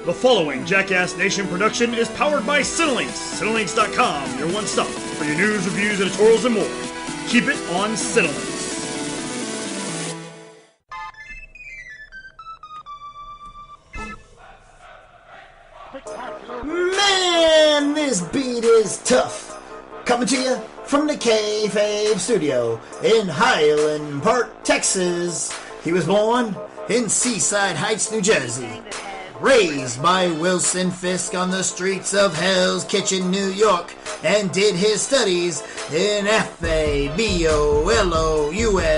The following Jackass Nation production is powered by Cinelinx. Cinelinx.com, your one stop for your news, reviews, editorials, and more. Keep it on Cinelinx. Man, this beat is tough. Coming to you from the Kayfabe studio in Highland Park, Texas. He was born in Seaside Heights, New Jersey. Raised by Wilson Fisk on the streets of Hell's Kitchen, New York, and did his studies in FABOLOUS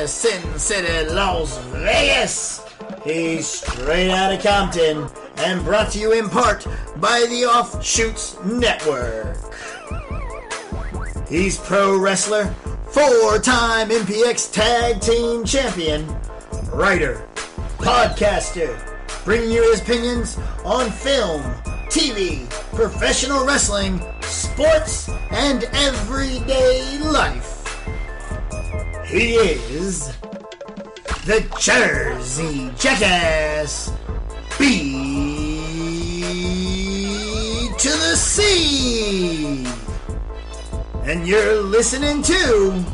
Sin City, Las Vegas. He's straight out of Compton and brought to you in part by the Offshoots Network. He's pro wrestler, four-time MPX Tag Team Champion, writer, podcaster, bringing you his opinions on film, TV, professional wrestling, sports, and everyday life. He is the Jersey Jackass, B to the C. And you're listening to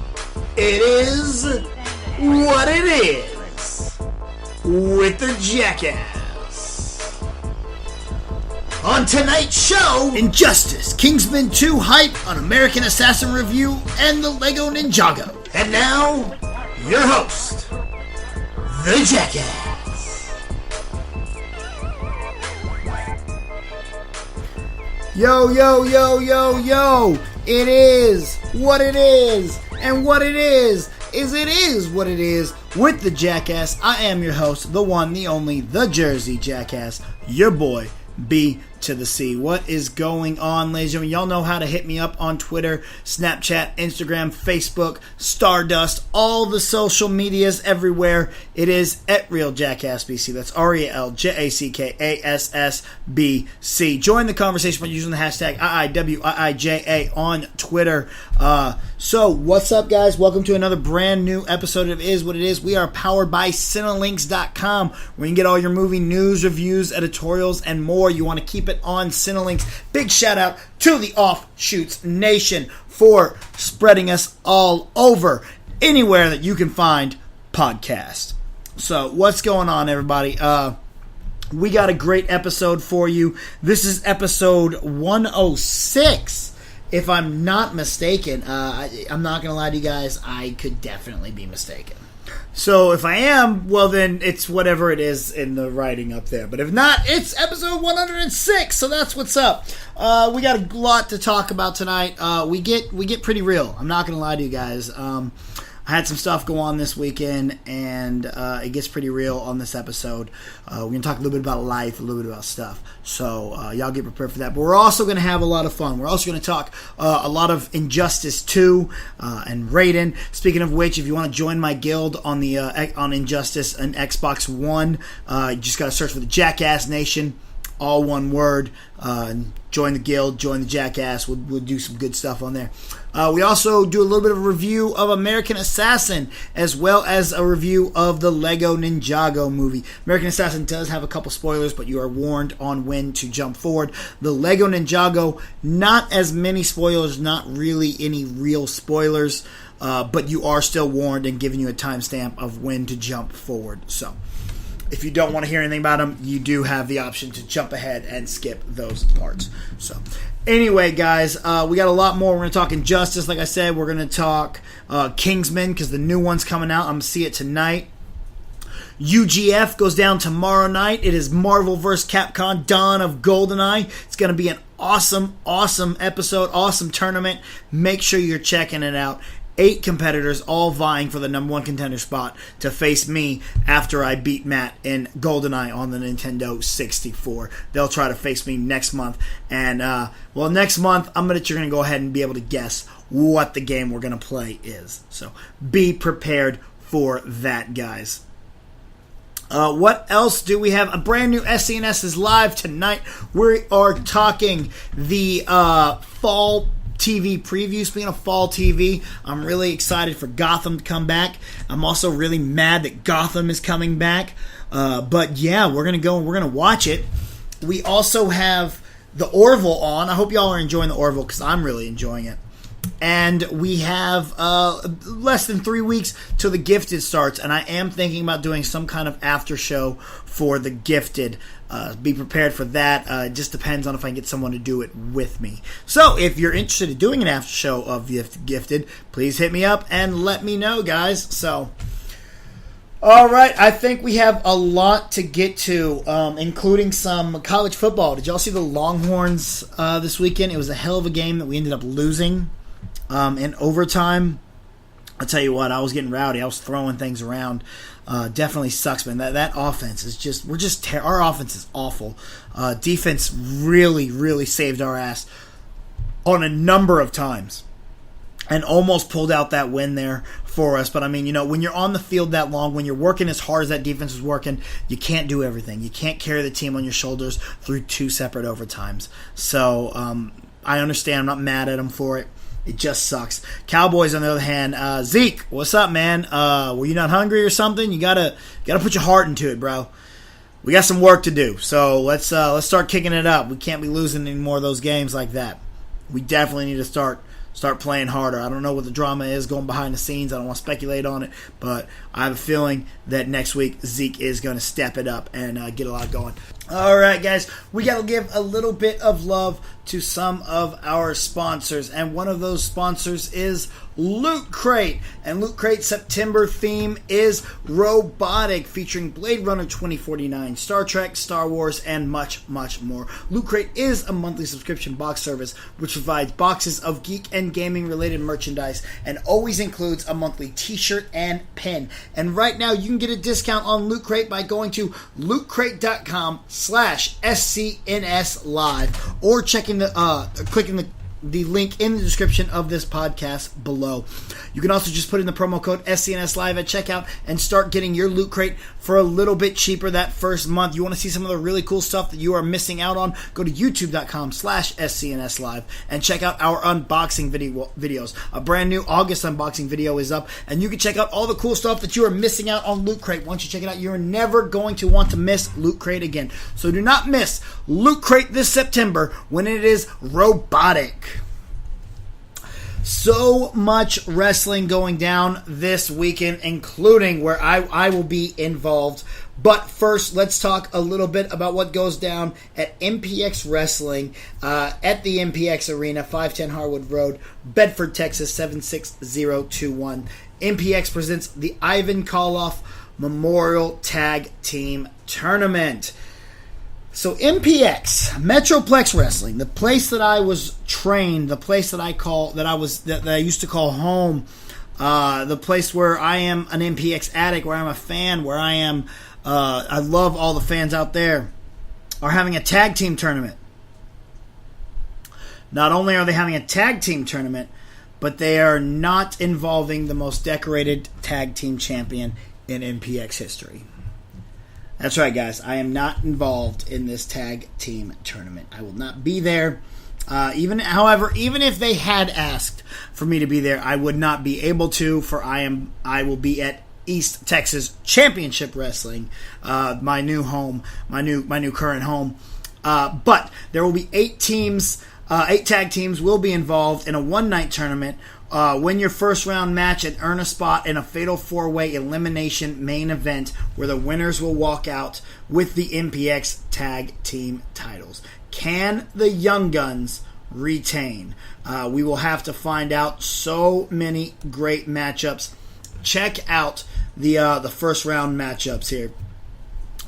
It Is What It Is with the Jackass. On tonight's show, Injustice, Kingsman 2 hype on American Assassin review, and the Lego Ninjago. And now, your host, the Jackass. Yo, yo, yo, yo, yo. It is what it is, and what it is it is what it is with the Jackass. I am your host, the one, the only, the Jersey Jackass, your boy, B to the C. What is going on, ladies and gentlemen? Y'all know how to hit me up on Twitter, Snapchat, Instagram, Facebook, Stardust, all the social medias everywhere. It is at Real Jackass BC. That's RealJackassBC. Join the conversation by using the hashtag IiWiIJA on Twitter. So, what's up, guys? Welcome to another brand new episode of It Is What It Is. We are powered by Cinelinx.com, where you can get all your movie news, reviews, editorials, and more. You want to keep it on Cinelinx. Big shout out to the Offshoots Nation for spreading us all over anywhere that you can find podcasts. So, what's going on, everybody? We got a great episode for you. This is episode 106. If I'm not mistaken, I'm not going to lie to you guys, I could definitely be mistaken. So if I am, well then it's whatever it is in the writing up there. But if not, it's episode 106, so that's what's up. We got a lot to talk about tonight. We get pretty real. I'm not going to lie to you guys. I had some stuff go on this weekend, and it gets pretty real on this episode. We're going to talk a little bit about life, a little bit about stuff. So y'all get prepared for that. But we're also going to have a lot of fun. We're also going to talk a lot of Injustice 2 and Raiden. Speaking of which, if you want to join my guild on the on Injustice and Xbox One, you just got to search for the Jackass Nation. All one word. Join the guild, join the Jackass. We'll do some good stuff on there. We also do a little bit of a review of American Assassin, as well as a review of the Lego Ninjago movie. American Assassin does have a couple spoilers, but you are warned on when to jump forward. The Lego Ninjago, not as many spoilers, not really any real spoilers, but you are still warned and giving you a timestamp of when to jump forward. So, if you don't want to hear anything about them, you do have the option to jump ahead and skip those parts. So, anyway, guys, we got a lot more. We're going to talk Injustice, like I said. We're going to talk Kingsman, because the new one's coming out. I'm going to see it tonight. UGF goes down tomorrow night. It is Marvel vs. Capcom Dawn of GoldenEye. It's going to be an awesome, awesome episode, awesome tournament. Make sure you're checking it out. 8 competitors all vying for the number 1 contender spot to face me after I beat Matt in GoldenEye on the Nintendo 64. They'll try to face me next month. And, next month, you're going to go ahead and be able to guess what the game we're going to play is. So, be prepared for that, guys. What else do we have? A brand new SCNS is live tonight. We are talking the fall TV preview. Speaking of fall TV, I'm really excited for Gotham to come back. I'm also really mad that Gotham is coming back. But yeah, we're going to go and we're going to watch it. We also have the Orville on. I hope y'all are enjoying the Orville because I'm really enjoying it. And we have less than 3 weeks till the Gifted starts, and I am thinking about doing some kind of after show for the Gifted. Be prepared for that. It just depends on if I can get someone to do it with me. So if you're interested in doing an after show of the Gifted, please hit me up and let me know, guys. So, all right, I think we have a lot to get to, including some college football. Did y'all see the Longhorns this weekend? It was a hell of a game that we ended up losing in overtime. I'll tell you what, I was getting rowdy. I was throwing things around. Definitely sucks, man. That offense is just, our offense is awful. Defense really, really saved our ass on a number of times and almost pulled out that win there for us. But I mean, when you're on the field that long, when you're working as hard as that defense is working, you can't do everything. You can't carry the team on your shoulders through 2 separate overtimes. So I understand. I'm not mad at them for it. It just sucks. Cowboys, on the other hand, Zeke, what's up, man? Were you not hungry or something? You gotta put your heart into it, bro. We got some work to do, so let's start kicking it up. We can't be losing any more of those games like that. We definitely need to start playing harder. I don't know what the drama is going behind the scenes. I don't want to speculate on it, but I have a feeling that next week Zeke is going to step it up and get a lot going. All right, guys, we got to give a little bit of love to some of our sponsors, and one of those sponsors is Loot Crate. And Loot Crate's September theme is robotic, featuring Blade Runner 2049, Star Trek, Star Wars, and much, much more. Loot Crate is a monthly subscription box service which provides boxes of geek and gaming related merchandise and always includes a monthly t-shirt and pin. And right now you can get a discount on Loot Crate by going to lootcrate.com/SCNS live or checking clicking the link in the description of this podcast below. You can also just put in the promo code SCNS Live at checkout and start getting your Loot Crate for a little bit cheaper that first month. You want to see some of the really cool stuff that you are missing out on? Go to youtube.com/SCNS Live and check out our unboxing videos. A brand new August unboxing video is up, and you can check out all the cool stuff that you are missing out on Loot Crate. Once you check it out, you're never going to want to miss Loot Crate again. So do not miss Loot Crate this September when it is robotic. So much wrestling going down this weekend, including where I will be involved. But first, let's talk a little bit about what goes down at MPX Wrestling at the MPX Arena, 510 Harwood Road, Bedford, Texas, 76021. MPX presents the Ivan Koloff Memorial Tag Team Tournament. So MPX, Metroplex Wrestling, the place that I was trained, the place that I used to call home, the place where I am an MPX addict, where I'm a fan, where I love all the fans out there, are having a tag team tournament. Not only are they having a tag team tournament, but they are not involving the most decorated tag team champion in MPX history. That's right, guys. I am not involved in this tag team tournament. I will not be there. Even if they had asked for me to be there, I would not be able to. For I will be at East Texas Championship Wrestling, my new home, my new current home. But there will be 8 teams. 8 tag teams will be involved in a one-night tournament. Win your first round match and earn a spot in a fatal 4-way elimination main event where the winners will walk out with the MPX tag team titles. Can the Young Guns retain? We will have to find out. So many great matchups. Check out the first round matchups here.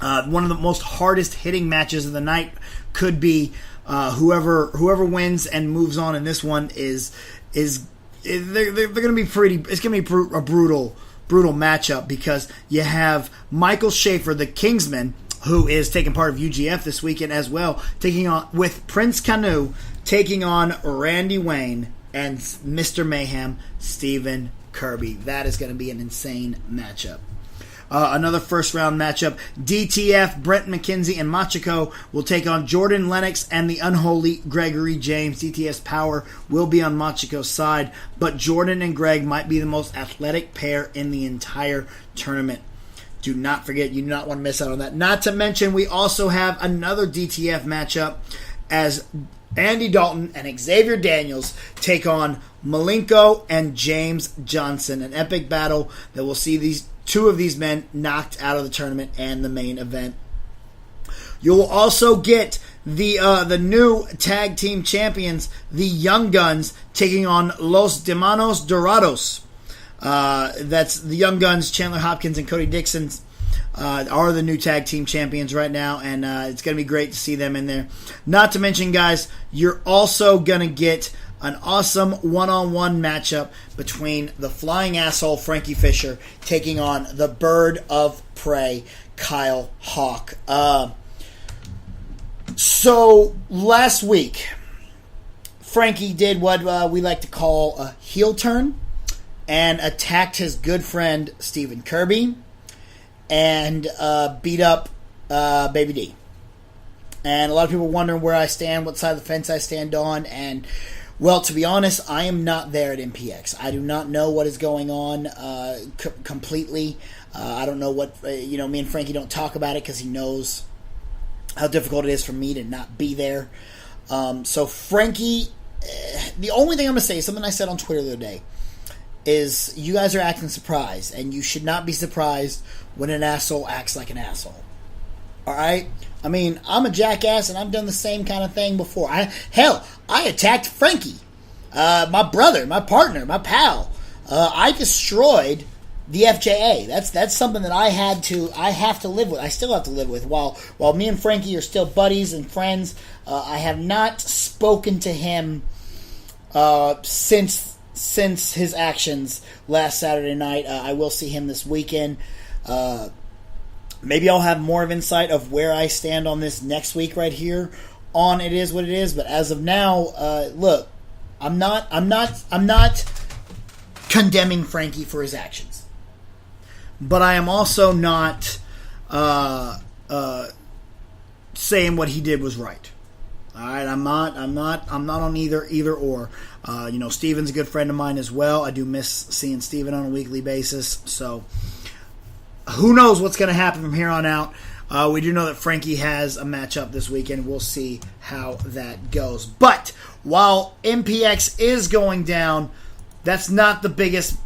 One of the most hardest hitting matches of the night could be whoever wins and moves on in this one they're going to be it's going to be a brutal matchup, because you have Michael Schaefer, the Kingsman, who is taking part of UGF this weekend as well, taking on with Prince Canu, taking on Randy Wayne and Mr. Mayhem, Stephen Kirby. That is going to be an insane matchup. Another first-round matchup, DTF, Brent McKenzie, and Machiko will take on Jordan Lennox and the unholy Gregory James. DTF's power will be on Machiko's side, but Jordan and Greg might be the most athletic pair in the entire tournament. Do not forget, you do not want to miss out on that. Not to mention, we also have another DTF matchup as Andy Dalton and Xavier Daniels take on Malenko and James Johnson. An epic battle that will see these two of these men knocked out of the tournament and the main event. You will also get the new tag team champions, the Young Guns, taking on Los Demonios Dorados. That's the Young Guns, Chandler Hopkins and Cody Dixon, are the new tag team champions right now, and it's going to be great to see them in there. Not to mention, guys, you're also going to get an awesome one-on-one matchup between the flying asshole Frankie Fisher taking on the bird of prey Kyle Hawk. So last week, Frankie did what we like to call a heel turn and attacked his good friend Stephen Kirby and beat up Baby D. And a lot of people wondering where I stand, what side of the fence I stand on, and well, to be honest, I am not there at MPX. I do not know what is going on completely. I don't know what, me and Frankie don't talk about it because he knows how difficult it is for me to not be there. So Frankie, the only thing I'm going to say is something I said on Twitter the other day, is you guys are acting surprised, and you should not be surprised when an asshole acts like an asshole. Alright? I mean, I'm a jackass, and I've done the same kind of thing before. I attacked Frankie, my brother, my partner, my pal. I destroyed the FJA. That's something that I have to live with. I still have to live with. While me and Frankie are still buddies and friends, I have not spoken to him since his actions last Saturday night. I will see him this weekend. Maybe I'll have more of insight of where I stand on this next week right here on It Is What It Is. But as of now, look, I'm not condemning Frankie for his actions. But I am also not saying what he did was right. All right, I'm not on either or. Steven's a good friend of mine as well. I do miss seeing Steven on a weekly basis. So who knows what's going to happen from here on out. We do know that Frankie has a matchup this weekend. We'll see how that goes. But while MPX is going down, that's not the biggest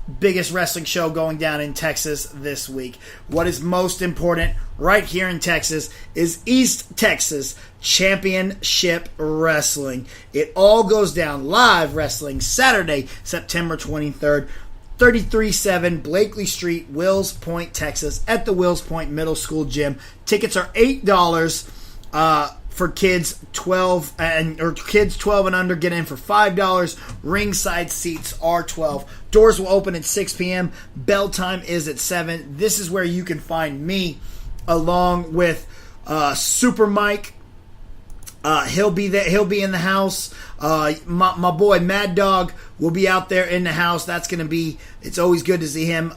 wrestling show going down in Texas this week. What is most important right here in Texas is East Texas Championship Wrestling. It all goes down live wrestling Saturday, September 23rd, 337 Blakely Street, Wills Point, Texas, at the Wills Point Middle School Gym. Tickets are $8. For kids 12 and under, get in for $5. Ringside seats are $12. Doors will open at 6 p.m. Bell time is at 7. This is where you can find me along with Super Mike. He'll be there. He'll be in the house. My boy Mad Dog will be out there in the house. That's going to be. It's always good to see him.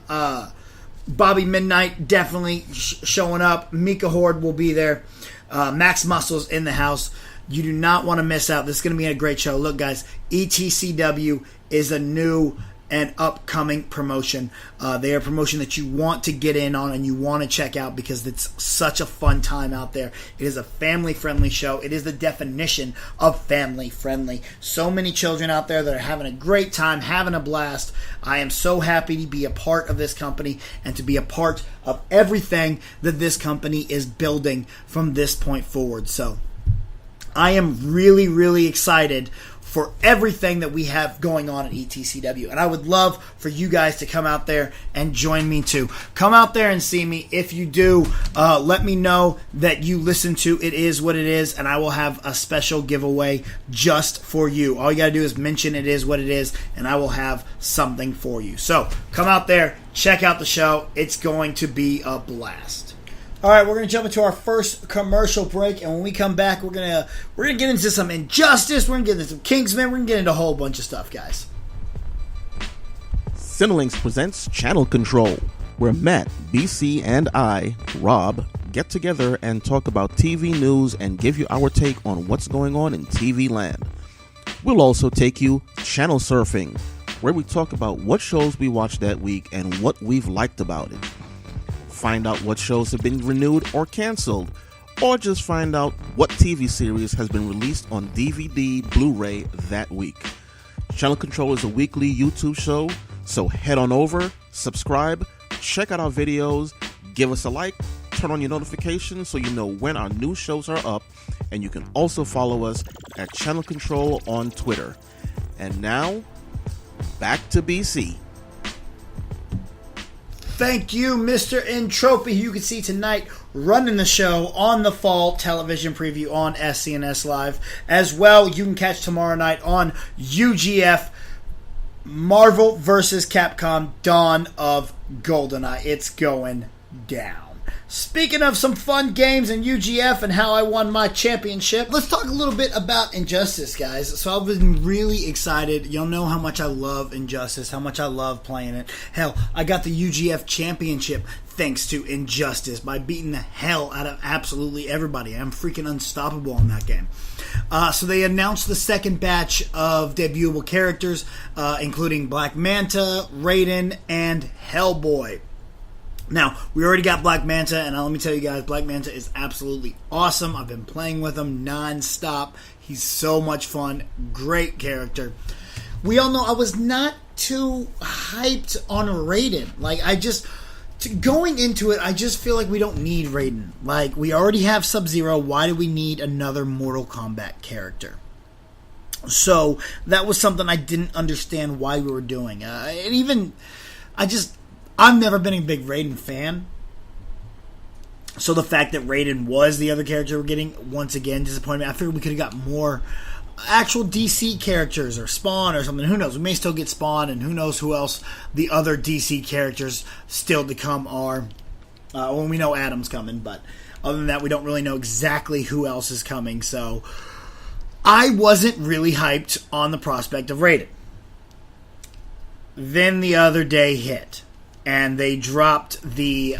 Bobby Midnight definitely showing up. Mika Horde will be there. Max Muscles in the house. You do not want to miss out. This is going to be a great show. Look, guys, ETCW is a new and upcoming promotion. They are a promotion that you want to get in on and you want to check out because it's such a fun time out there. It is a family-friendly show. It is the definition of family-friendly. So many children out there that are having a great time, having a blast. I am so happy to be a part of this company and to be a part of everything that this company is building from this point forward. So I am really, really excited for everything that we have going on at ETCW. And I would love for you guys to come out there and join me too. Come out there and see me. If you do, let me know that you listen to It Is What It Is, and I will have a special giveaway just for you. All you got to do is mention It Is What It Is, and I will have something for you. So come out there, check out the show. It's going to be a blast. All right, we're going to jump into our first commercial break, and when we come back, we're going to get into some Injustice, we're going to get into some Kingsman, we're going to get into a whole bunch of stuff, guys. Cinelinx presents Channel Control, where Matt, BC, and I, Rob, get together and talk about TV news and give you our take on what's going on in TV land. We'll also take you channel surfing, where we talk about what shows we watched that week and what we've liked about it. find out what shows have been renewed or canceled, or just find out what TV series has been released on DVD, Blu-ray that week. Channel Control is a weekly YouTube show, so head on over, subscribe, check out our videos, give us a like, turn on your notifications so you know when our new shows are up, and you can also follow us at Channel Control on Twitter. And now, back to BC. Thank you, Mr. Entropy, who you can see tonight running the show on the fall television preview on SCNS Live. As well, you can catch tomorrow night on UGF Marvel vs. Capcom Dawn of GoldenEye. It's going down. Speaking of some fun games in UGF and how I won my championship, let's talk a little bit about Injustice, guys. So I've been really excited. Y'all know how much I love Injustice, how much I love playing it. Hell, I got the UGF championship thanks to Injustice by beating the hell out of absolutely everybody. I'm freaking unstoppable in that game. So they announced the second batch of debutable characters, including Black Manta, Raiden, and Hellboy. Now, we already got Black Manta, and let me tell you guys, Black Manta is absolutely awesome. I've been playing with him non-stop. He's so much fun. Great character. We all know I was not too hyped on Raiden. Going into it, I just feel like we don't need Raiden. Like, we already have Sub-Zero. Why do we need another Mortal Kombat character? So, that was something I didn't understand why we were doing. I've never been a big Raiden fan. So the fact that Raiden was the other character we're getting, once again, disappointed me. I figured we could have got more actual DC characters or Spawn or something. Who knows? We may still get Spawn, and who knows who else the other DC characters still to come are. When we know Adam's coming, but other than that, we don't really know exactly who else is coming. So I wasn't really hyped on the prospect of Raiden. Then the other day hit, and they dropped the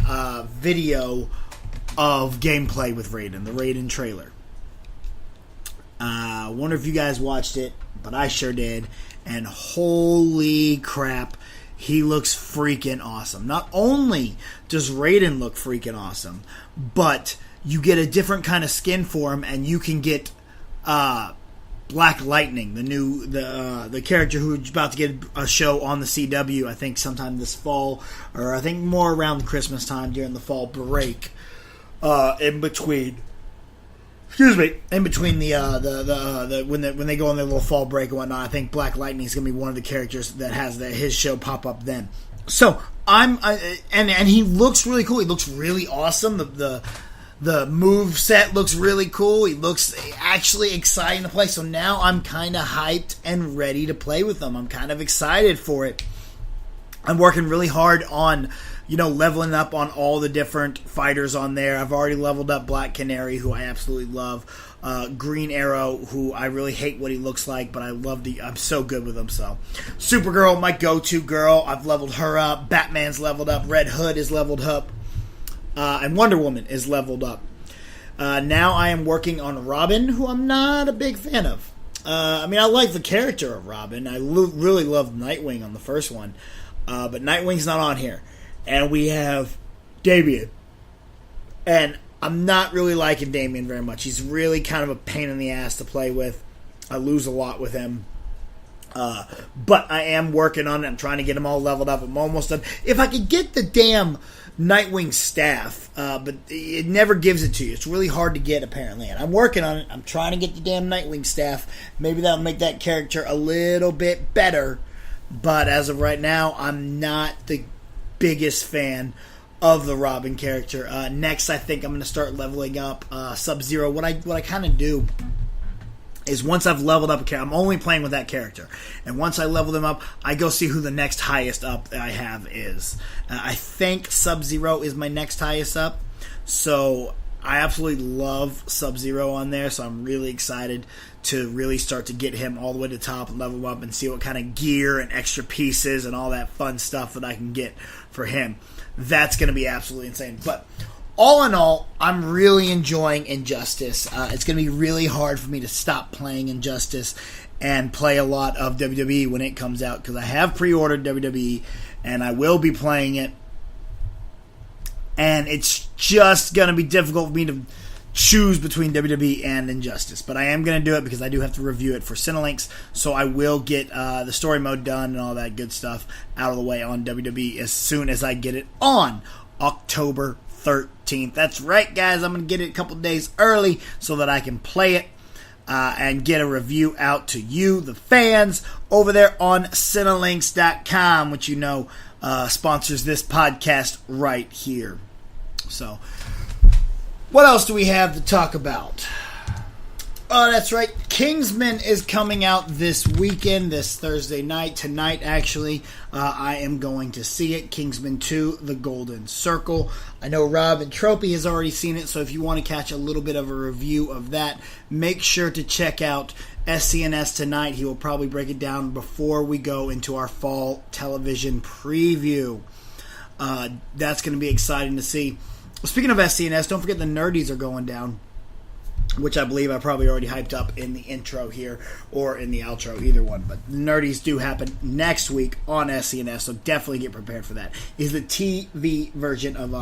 video of gameplay with Raiden, the Raiden trailer. I wonder if you guys watched it, but I sure did. And holy crap, he looks freaking awesome. Not only does Raiden look freaking awesome, but you get a different kind of skin for him, and you can get Black Lightning, the character who's about to get a show on the CW, I think sometime this fall, or I think more around Christmas time during the fall break. In between the when they go on their little fall break and whatnot, I think Black Lightning is going to be one of the characters that has his show pop up then. So and he looks really cool. He looks really awesome. The move set looks really cool. He looks actually exciting to play. So now I'm kind of hyped and ready to play with him. I'm kind of excited for it. I'm working really hard on, leveling up on all the different fighters on there. I've already leveled up Black Canary, who I absolutely love. Green Arrow, who I really hate what he looks like, but I'm so good with him. So Supergirl, my go-to girl. I've leveled her up. Batman's leveled up. Red Hood is leveled up. And Wonder Woman is leveled up. Now I am working on Robin, who I'm not a big fan of. I like the character of Robin. I really loved Nightwing on the first one. But Nightwing's not on here. And we have Damian. And I'm not really liking Damian very much. He's really kind of a pain in the ass to play with. I lose a lot with him. But I am working on it. I'm trying to get him all leveled up. I'm almost done. If I could get the damn Nightwing staff, but it never gives it to you. It's really hard to get, apparently, and I'm working on it. I'm trying to get the damn Nightwing staff. Maybe that'll make that character a little bit better, but as of right now, I'm not the biggest fan of the Robin character. Next, I think I'm going to start leveling up Sub-Zero. What I kind of do is once I've leveled up a character, I'm only playing with that character. And once I level them up, I go see who the next highest up I have is. I think Sub-Zero is my next highest up. So I absolutely love Sub-Zero on there. So I'm really excited to really start to get him all the way to the top and level him up and see what kind of gear and extra pieces and all that fun stuff that I can get for him. That's going to be absolutely insane. But all in all, I'm really enjoying Injustice. It's going to be really hard for me to stop playing Injustice and play a lot of WWE when it comes out, because I have pre-ordered WWE and I will be playing it. and it's just going to be difficult for me to choose between WWE and Injustice, but I am going to do it because I do have to review it for Cinelinx, so I will get the story mode done and all that good stuff out of the way on WWE as soon as I get it on October 13th. That's right, guys. I'm going to get it a couple days early so that I can play it and get a review out to you, the fans, over there on Cinelinx.com, which sponsors this podcast right here. So, what else do we have to talk about? Oh, that's right. Kingsman is coming out this weekend, this Thursday night. Tonight, actually, I am going to see it. Kingsman 2, The Golden Circle. I know Rob and Tropy has already seen it, so if you want to catch a little bit of a review of that, make sure to check out SCNS tonight. He will probably break it down before we go into our fall television preview. That's going to be exciting to see. Speaking of SCNS, don't forget the Nerdies are going down, which I believe I probably already hyped up in the intro here or in the outro, either one. But Nerdies do happen next week on SCNS, so definitely get prepared for that. Is the TV version of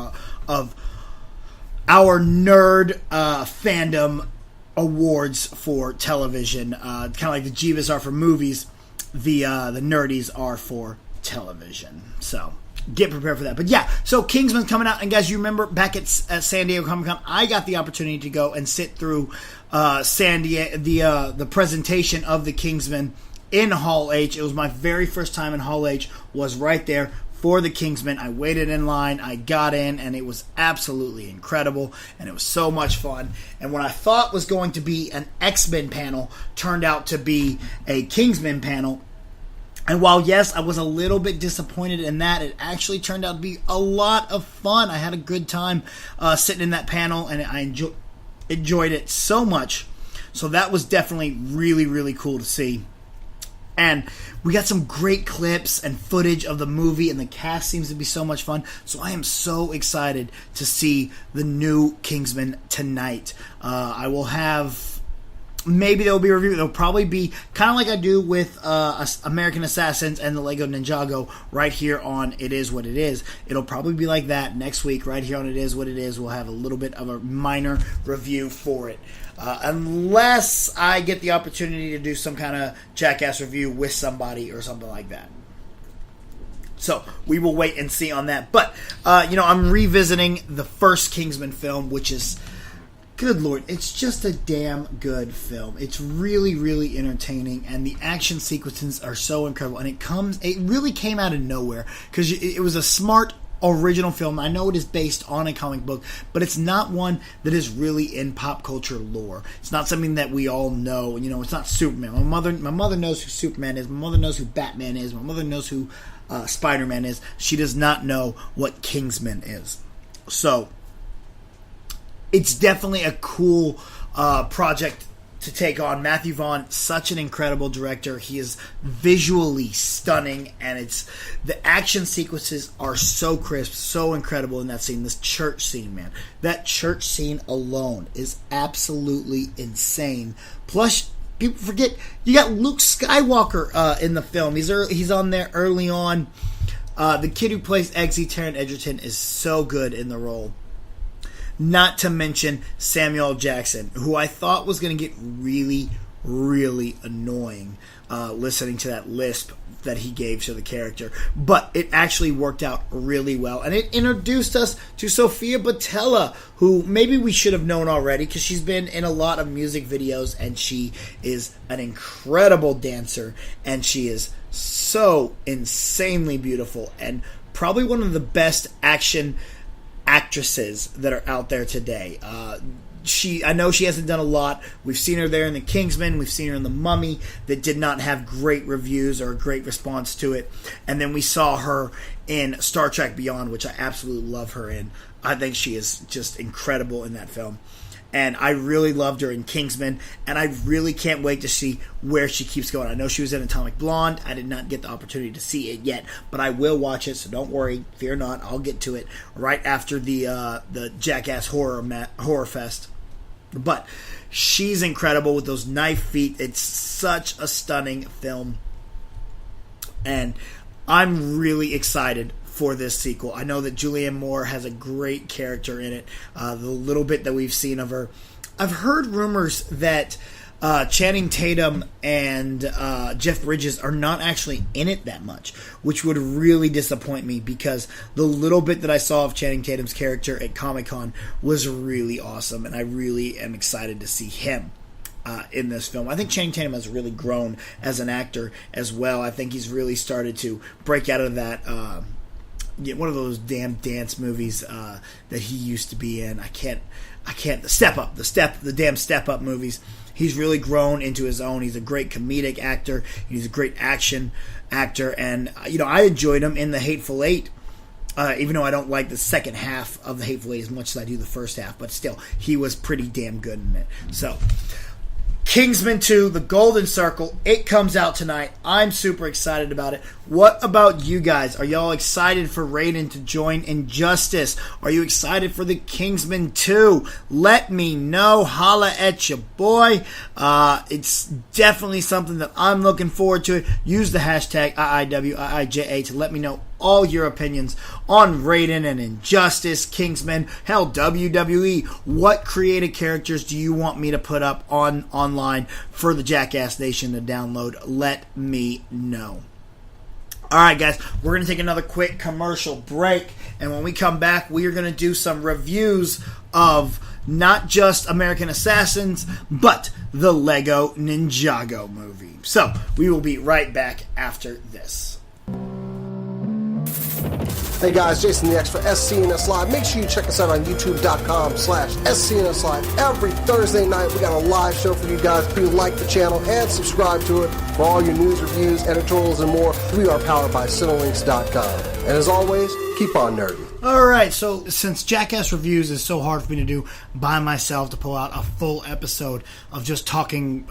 our nerd fandom awards for television. Kind of like the Jeeves are for movies, the Nerdies are for television. So get prepared for that. But yeah, so Kingsman's coming out, and guys, you remember back at San Diego Comic-Con, I got the opportunity to go and sit through San Diego, the presentation of the Kingsman in Hall H. It was my very first time in Hall H, was right there for the Kingsman. I waited in line, I got in, and it was absolutely incredible, and it was so much fun. And what I thought was going to be an X-Men panel turned out to be a Kingsman panel. And while, yes, I was a little bit disappointed in that, it actually turned out to be a lot of fun. I had a good time sitting in that panel, and I enjoyed it so much. So that was definitely really, really cool to see. And we got some great clips and footage of the movie, and the cast seems to be so much fun. So I am so excited to see the new Kingsman tonight. I will have... Maybe there will be a review. There'll probably be kind of like I do with American Assassins and the Lego Ninjago right here on It Is What It Is. It'll probably be like that next week right here on It Is What It Is. We'll have a little bit of a minor review for it. Unless I get the opportunity to do some kind of Jackass review with somebody or something like that. So we will wait and see on that. But, I'm revisiting the first Kingsman film, which is... Good Lord, it's just a damn good film. It's really, really entertaining, and the action sequences are so incredible. And it really came out of nowhere, because it was a smart, original film. I know it is based on a comic book, but it's not one that is really in pop culture lore. It's not something that we all know. It's not Superman. My mother knows who Superman is. My mother knows who Batman is. My mother knows who Spider-Man is. She does not know what Kingsman is. So it's definitely a cool project to take on. Matthew Vaughn, such an incredible director. He is visually stunning, and the action sequences are so crisp, so incredible in that scene. This church scene, man. That church scene alone is absolutely insane. Plus, people forget, you got Luke Skywalker in the film. He's on there early on. The kid who plays Eggsy, Taron Egerton, is so good in the role. Not to mention Samuel Jackson, who I thought was going to get really, really annoying listening to that lisp that he gave to the character. But it actually worked out really well. And it introduced us to Sofia Boutella, who maybe we should have known already because she's been in a lot of music videos, and she is an incredible dancer, and she is so insanely beautiful, and probably one of the best action actresses that are out there today. I know she hasn't done a lot. We've seen her there in The Kingsman. We've seen her in The Mummy that did not have great reviews or a great response to it. And then we saw her in Star Trek Beyond, which I absolutely love her in. I think she is just incredible in that film. And I really loved her in Kingsman, and I really can't wait to see where she keeps going. I know she was in Atomic Blonde. I did not get the opportunity to see it yet, but I will watch it, so don't worry. Fear not. I'll get to it right after the Jackass Horror Fest. But she's incredible with those knife feet. It's such a stunning film, and I'm really excited for this sequel. I know that Julianne Moore has a great character in it. The little bit that we've seen of her. I've heard rumors that Channing Tatum and Jeff Bridges are not actually in it that much, which would really disappoint me because the little bit that I saw of Channing Tatum's character at Comic-Con was really awesome, and I really am excited to see him in this film. I think Channing Tatum has really grown as an actor as well. I think he's really started to break out of that one of those damn dance movies that he used to be in. I can't the damn Step Up movies. He's really grown into his own. He's a great comedic actor. He's a great action actor. And, I enjoyed him in The Hateful Eight, even though I don't like the second half of The Hateful Eight as much as I do the first half. But still, he was pretty damn good in it. So, Kingsman 2, The Golden Circle, it comes out tonight. I'm super excited about it. What about you guys? Are y'all excited for Raiden to join Injustice? Are you excited for the Kingsman 2? Let me know. Holla at your boy. It's definitely something that I'm looking forward to. Use the hashtag IiWiIJA to let me know all your opinions on Raiden and Injustice, Kingsman, hell, WWE. What creative characters do you want me to put up online for the Jackass Nation to download? Let me know. Alright guys, we're going to take another quick commercial break, and when we come back, we are going to do some reviews of not just American Assassins, but the Lego Ninjago movie. So, we will be right back after this. Hey guys, Jason the X for SCNS Live. Make sure you check us out on youtube.com/SCNS Live. Every Thursday night, we got a live show for you guys. Please like the channel and subscribe to it for all your news, reviews, editorials, and more. We are powered by Cinelinks.com. And as always, keep on nerding. Alright, so since Jackass Reviews is so hard for me to do by myself, to pull out a full episode of just talking,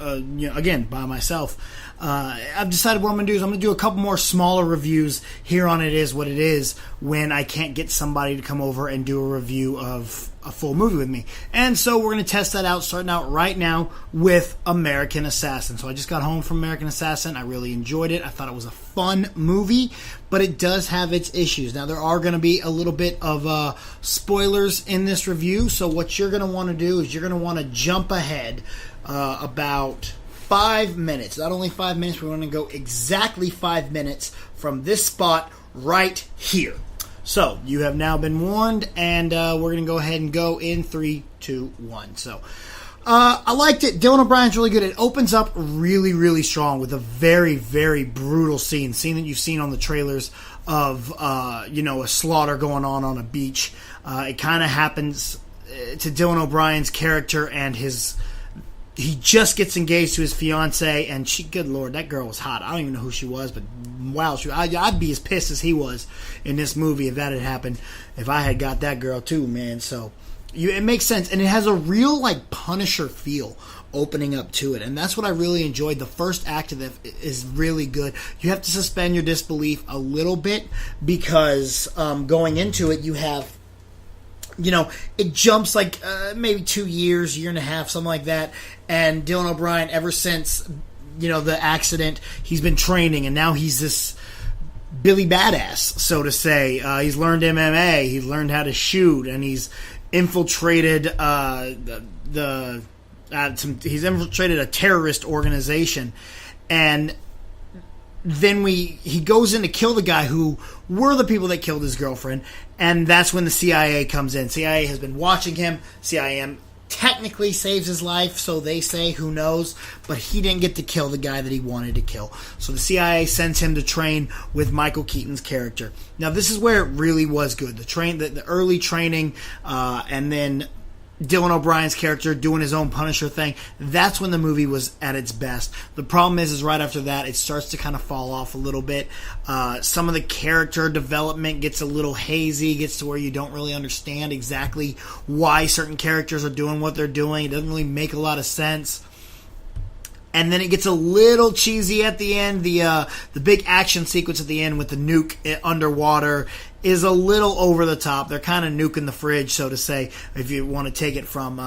again, by myself, I've decided what I'm going to do is I'm going to do a couple more smaller reviews here on It Is What It Is when I can't get somebody to come over and do a review of a full movie with me. And so we're going to test that out, starting out right now with American Assassin. So I just got home from American Assassin. I really enjoyed it. I thought it was a fun movie, but it does have its issues. Now, there are going to be a little bit of spoilers in this review, so what you're going to want to do is you're going to want to jump ahead about 5 minutes. Not only 5 minutes, we're going to go exactly 5 minutes from this spot right here. So, you have now been warned, and we're going to go ahead and go in 3, 2, 1. So, I liked it. Dylan O'Brien's really good. It opens up really, really strong with a very, very brutal scene that you've seen on the trailers of, a slaughter going on a beach. It kind of happens to Dylan O'Brien's character and he just gets engaged to his fiance, and good lord, that girl was hot. I don't even know who she was, but wow, I'd be as pissed as he was in this movie if that had happened, if I had got that girl too, man. So it makes sense, and it has a real Punisher feel opening up to it, and that's what I really enjoyed. The first act of it is really good. You have to suspend your disbelief a little bit because going into it, you have it jumps maybe 2 years, year and a half, something like that. And Dylan O'Brien, ever since, the accident, he's been training, and now he's this Billy Badass, so to say. He's learned MMA, he's learned how to shoot, and he's infiltrated he's infiltrated a terrorist organization. And then he goes in to kill the guy who were the people that killed his girlfriend, and that's when the CIA comes in. CIA has been watching him. CIA technically saves his life, so they say, who knows, but he didn't get to kill the guy that he wanted to kill. So the CIA sends him to train with Michael Keaton's character. Now, this is where it really was good. The early training, and then Dylan O'Brien's character doing his own Punisher thing, that's when the movie was at its best. The problem is right after that, it starts to kind of fall off a little bit. Some of the character development gets a little hazy, gets to where you don't really understand exactly why certain characters are doing what they're doing. It doesn't really make a lot of sense. And then it gets a little cheesy at the end. The big action sequence at the end with the nuke underwater is a little over the top. They're kind of nuking the fridge, so to say, if you want to take it from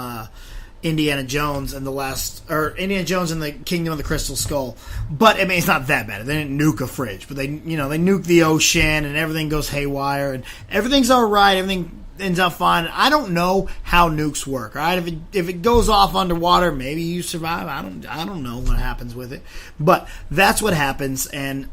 Indiana Jones and Indiana Jones and the Kingdom of the Crystal Skull. But I mean, it's not that bad. They didn't nuke a fridge, but they nuke the ocean and everything goes haywire and everything's all right. Everything ends up fine. I don't know how nukes work. All right, if it goes off underwater, maybe you survive. I don't know what happens with it, but that's what happens. And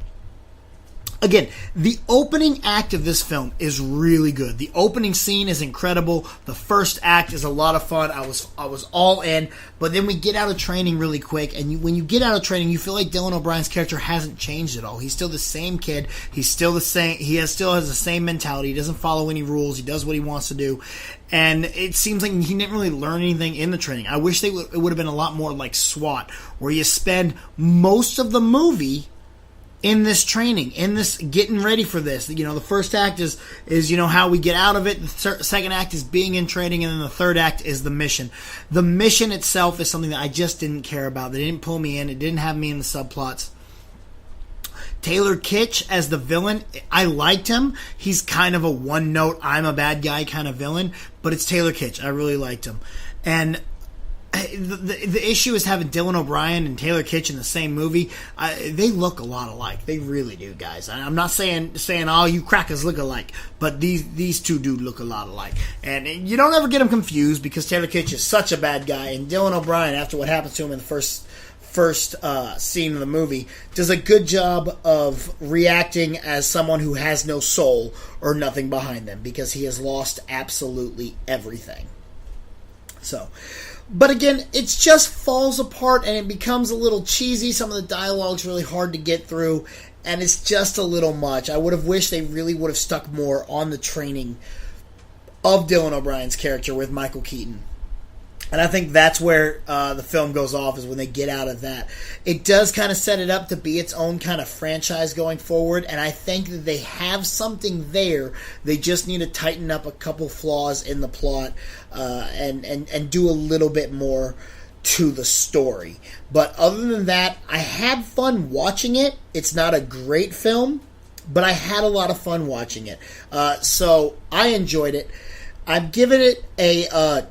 again, the opening act of this film is really good. The opening scene is incredible. The first act is a lot of fun. I was all in. But then we get out of training really quick, and when you get out of training, you feel like Dylan O'Brien's character hasn't changed at all. He's still the same kid. He's still the same. Still has the same mentality. He doesn't follow any rules. He does what he wants to do. And it seems like he didn't really learn anything in the training. I wish it would have been a lot more like SWAT, where you spend most of the movie in this training, in this getting ready for this. The first act is how we get out of it. The second act is being in training, and then the third act is the mission. The mission itself is something that I just didn't care about. They didn't pull me in. It didn't have me in the subplots. Taylor Kitsch as the villain, I liked him. He's kind of a one-note, I'm a bad guy kind of villain, but it's Taylor Kitsch. I really liked him. And the issue is having Dylan O'Brien and Taylor Kitsch in the same movie. They look a lot alike. They really do, guys. I'm not saying all you crackers look alike, but these two do look a lot alike. And you don't ever get them confused because Taylor Kitsch is such a bad guy, and Dylan O'Brien, after what happens to him in the first scene of the movie, does a good job of reacting as someone who has no soul or nothing behind them because he has lost absolutely everything. So, but again, it just falls apart and it becomes a little cheesy. Some of the dialogue's really hard to get through, and it's just a little much. I would have wished they really would have stuck more on the training of Dylan O'Brien's character with Michael Keaton. And I think that's where the film goes off, is when they get out of that. It does kind of set it up to be its own kind of franchise going forward, and I think that they have something there. They just need to tighten up a couple flaws in the plot and do a little bit more to the story. But other than that, I had fun watching it. It's not a great film, but I had a lot of fun watching it. So I enjoyed it. I'm giving it a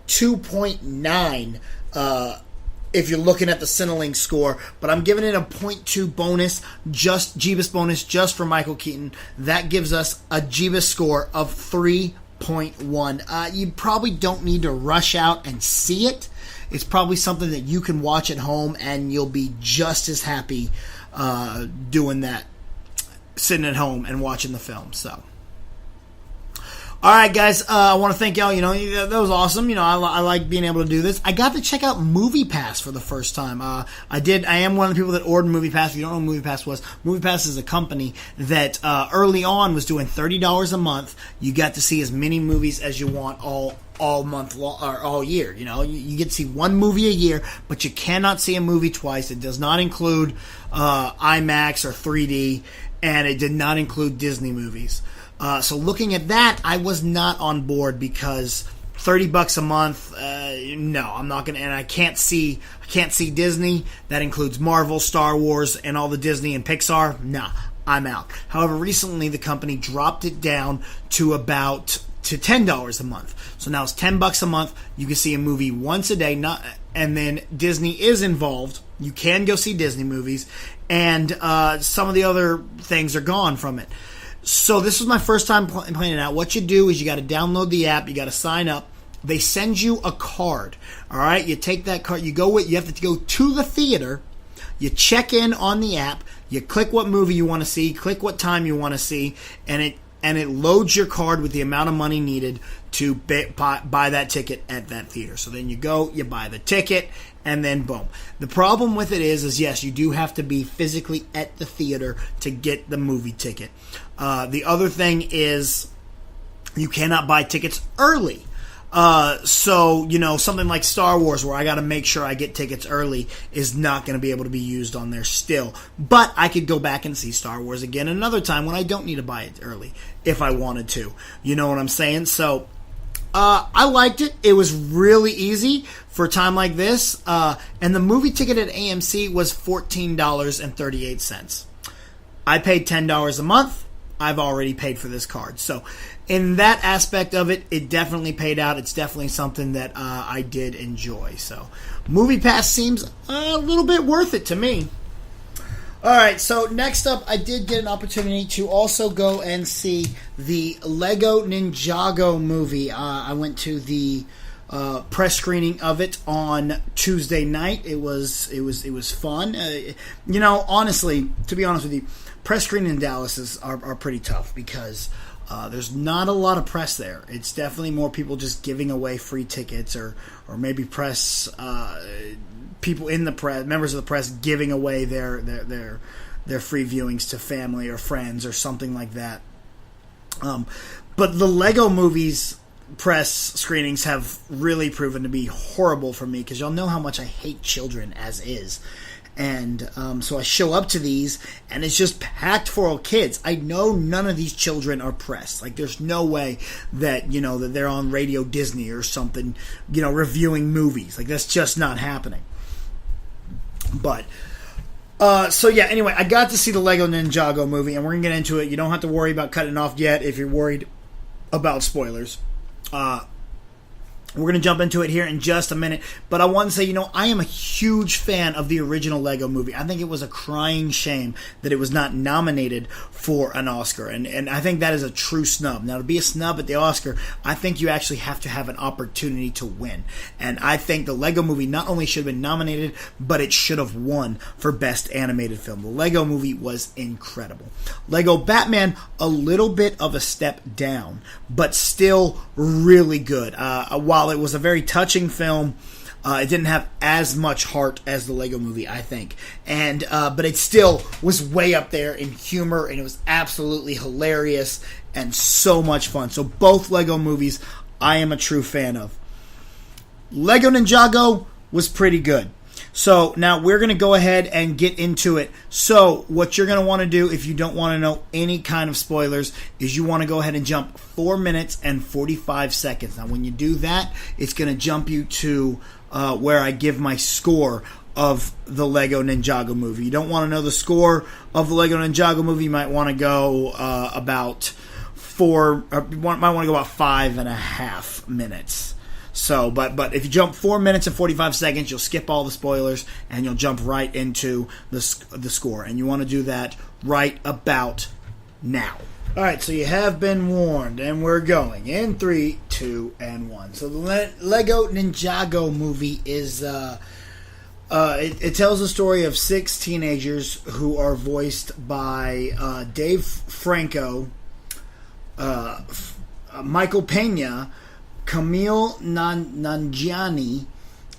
2.9 if you're looking at the Cineling score, but I'm giving it a 0.2 bonus, Jeebus bonus, just for Michael Keaton. That gives us a Jeebus score of 3.1. You probably don't need to rush out and see it. It's probably something that you can watch at home and you'll be just as happy doing that, sitting at home and watching the film. So, all right, guys, I want to thank y'all. That was awesome. I like being able to do this. I got to check out MoviePass for the first time. I am one of the people that ordered MoviePass. If you don't know what MoviePass was, MoviePass is a company that early on was doing $30 a month. You got to see as many movies as you want all month long, or all year. You get to see one movie a year, but you cannot see a movie twice. It does not include IMAX or 3D, and it did not include Disney movies. So looking at that, I was not on board because $30 a month. No, I'm not gonna, and I can't see Disney. That includes Marvel, Star Wars, and all the Disney and Pixar. Nah, I'm out. However, recently the company dropped it down to $10 a month. So now it's $10 a month. You can see a movie once a day. And then Disney is involved. You can go see Disney movies, and some of the other things are gone from it. So this was my first time playing it out. What you do is you got to download the app. You got to sign up. They send you a card. All right, you take that card. You have to go to the theater. You check in on the app. You click what movie you want to see. Click what time you want to see, and it loads your card with the amount of money needed to buy that ticket at that theater. So then you go, you buy the ticket, and then boom. The problem with it is yes, you do have to be physically at the theater to get the movie ticket. The other thing is you cannot buy tickets early. So, something like Star Wars, where I got to make sure I get tickets early, is not going to be able to be used on there still. But I could go back and see Star Wars again another time when I don't need to buy it early if I wanted to. You know what I'm saying? So, I liked it. It was really easy for a time like this. And the movie ticket at AMC was $14.38. I paid $10 a month. I've already paid for this card. So in that aspect of it, it definitely paid out. It's definitely something that I did enjoy. So Movie Pass seems a little bit worth it to me. Alright, so next up, I did get an opportunity to also go and see the Lego Ninjago movie. I went to the press screening of it on Tuesday night. It was fun. Honestly, to be honest with you, press screening in Dallas are pretty tough because there's not a lot of press there. It's definitely more people just giving away free tickets or maybe press people in the press, members of the press, giving away their free viewings to family or friends or something like that. But the Lego movies press screenings have really proven to be horrible for me because y'all know how much I hate children as is. And so I show up to these, and it's just packed full of kids. I know none of these children are pressed. Like, there's no way that, that they're on Radio Disney or something, reviewing movies. Like, that's just not happening. But, so yeah, anyway, I got to see the Lego Ninjago movie, and we're going to get into it. You don't have to worry about cutting it off yet if you're worried about spoilers. We're going to jump into it here in just a minute, but I want to say, I am a huge fan of the original Lego movie. I think it was a crying shame that it was not nominated for an Oscar, and I think that is a true snub. Now, to be a snub at the Oscar, I think you actually have to have an opportunity to win, and I think the Lego movie not only should have been nominated, but it should have won for Best Animated Film. The Lego movie was incredible. Lego Batman, a little bit of a step down, but still really good. While it was a very touching film, it didn't have as much heart as the Lego movie, I think. And but it still was way up there in humor, and it was absolutely hilarious and so much fun. So both Lego movies I am a true fan of. Lego Ninjago was pretty good. So now we're going to go ahead and get into it. So what you're going to want to do if you don't want to know any kind of spoilers is you want to go ahead and jump 4 minutes and 45 seconds. Now when you do that, it's going to jump you to where I give my score of the Lego Ninjago movie. You don't want to know the score of the Lego Ninjago movie. You might want to go about 5.5 minutes. So, but if you jump 4 minutes and 45 seconds, you'll skip all the spoilers and you'll jump right into the score. And you want to do that right about now. All right, so you have been warned, and we're going in 3, 2, and 1. So the Lego Ninjago movie is it tells the story of 6 teenagers who are voiced by Dave Franco, Michael Pena, Camille Nanjiani,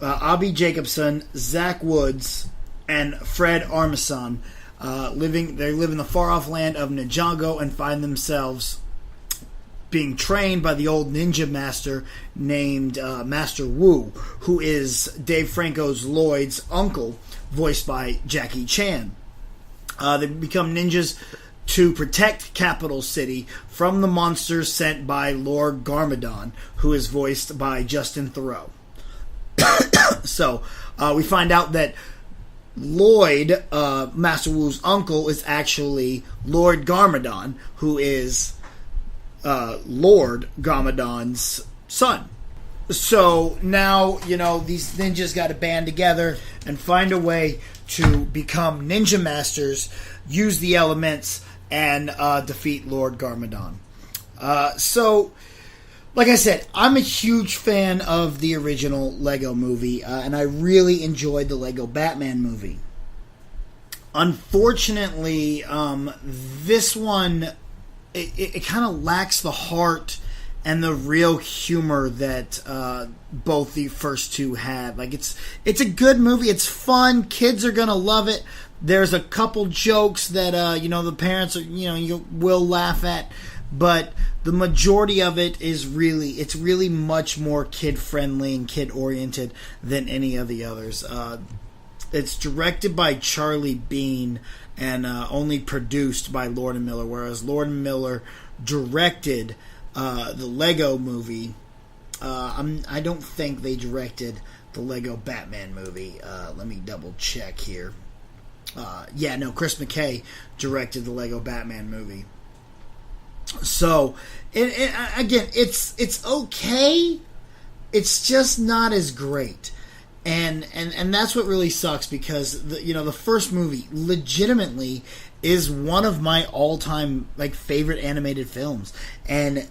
Abby Jacobson, Zach Woods, and Fred Armisen. They live in the far-off land of Ninjago and find themselves being trained by the old ninja master named Master Wu, who is Dave Franco's Lloyd's uncle, voiced by Jackie Chan. They become ninjas to protect Capital City from the monsters sent by Lord Garmadon, who is voiced by Justin Theroux. So, we find out that Lloyd, Master Wu's uncle, is actually Lord Garmadon, who is Lord Garmadon's son. So, now, these ninjas got to band together and find a way to become ninja masters, use the elements, and defeat Lord Garmadon. So, like I said, I'm a huge fan of the original Lego movie, and I really enjoyed the Lego Batman movie. Unfortunately, this one, it kind of lacks the heart and the real humor that both the first two had. Like, it's a good movie. It's fun. Kids are going to love it. There's a couple jokes that, the parents, you will laugh at. But the majority of it it's really much more kid-friendly and kid-oriented than any of the others. It's directed by Charlie Bean and only produced by Lord & Miller, whereas Lord & Miller directed the Lego movie. I don't think they directed the Lego Batman movie. Let me double check here. Chris McKay directed the Lego Batman movie. So, again, it's okay. It's just not as great. And that's what really sucks, because the first movie legitimately is one of my all-time favorite animated films. And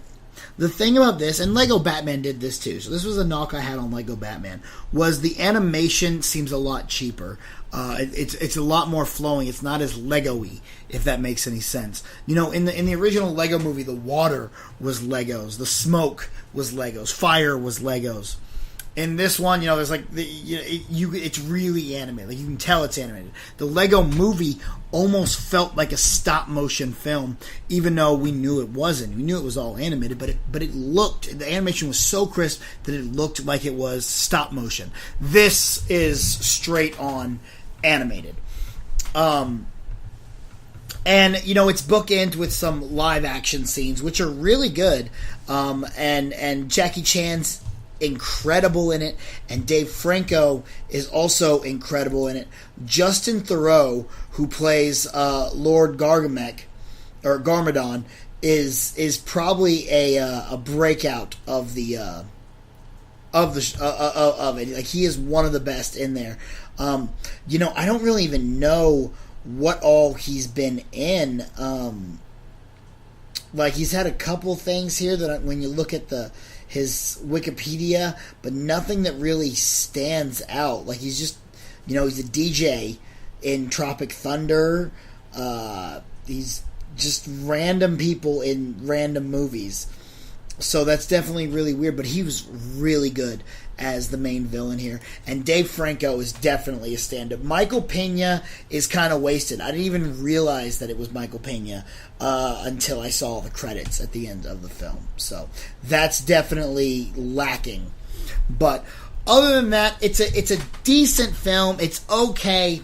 the thing about this, and Lego Batman did this too, so this was a knock I had on Lego Batman, was the animation seems a lot cheaper. It's a lot more flowing. It's not as Lego-y, if that makes any sense. In the original Lego movie, the water was Legos, the smoke was Legos, fire was Legos. In this one, there's it's really animated. You can tell it's animated. The Lego movie almost felt like a stop motion film, even though we knew it wasn't. We knew it was all animated, but it looked, the animation was so crisp that it looked like it was stop motion. This is straight on animated. And it's bookended with some live action scenes, which are really good. And Jackie Chan's incredible in it, and Dave Franco is also incredible in it. Justin Theroux, who plays Lord Gargamel or Garmadon, is probably a breakout of it. He is one of the best in there. I don't really even know what all he's been in. He's had a couple things here that when you look at his Wikipedia, but nothing that really stands out. He's just, he's a DJ in Tropic Thunder. He's just random people in random movies. So that's definitely really weird, but he was really good as the main villain here. And Dave Franco is definitely a stand-up. Michael Pena is kind of wasted. I didn't even realize that it was Michael Pena until I saw the credits at the end of the film. So that's definitely lacking. But other than that, it's a decent film. It's okay.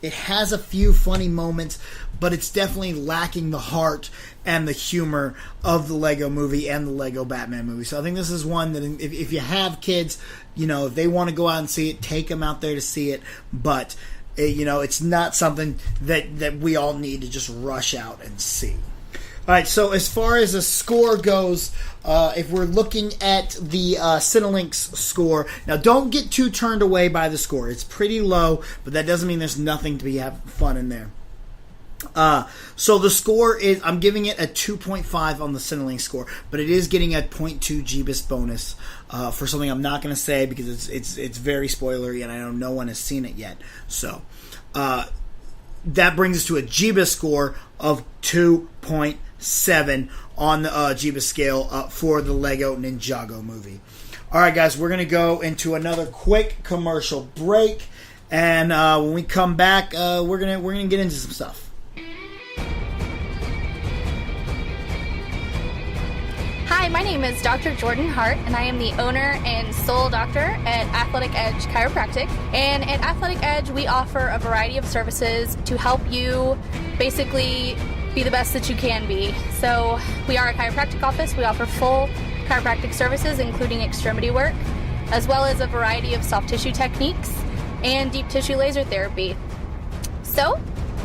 It has a few funny moments, but it's definitely lacking the heart and the humor of the Lego movie and the Lego Batman movie. So I think this is one that if you have kids, if they want to go out and see it, take them out there to see it. But, it's not something that we all need to just rush out and see. All right, so as far as the score goes, if we're looking at the Cinelink's score, now don't get too turned away by the score. It's pretty low, but that doesn't mean there's nothing to be having fun in there. So the score is, I'm giving it a 2.5 on the Cinelink score, but it is getting a 0.2 Jeebus bonus for something I'm not going to say because it's very spoilery and I know no one has seen it yet. So that brings us to a Jeebus score of 2.7 on the Jeebus scale for the Lego Ninjago movie. All right, guys, we're going to go into another quick commercial break, and when we come back, we're gonna get into some stuff. Hi, my name is Dr. Jordan Hart, and I am the owner and sole doctor at Athletic Edge Chiropractic. And at Athletic Edge, we offer a variety of services to help you basically be the best that you can be. So we are a chiropractic office. We offer full chiropractic services, including extremity work, as well as a variety of soft tissue techniques and deep tissue laser therapy. So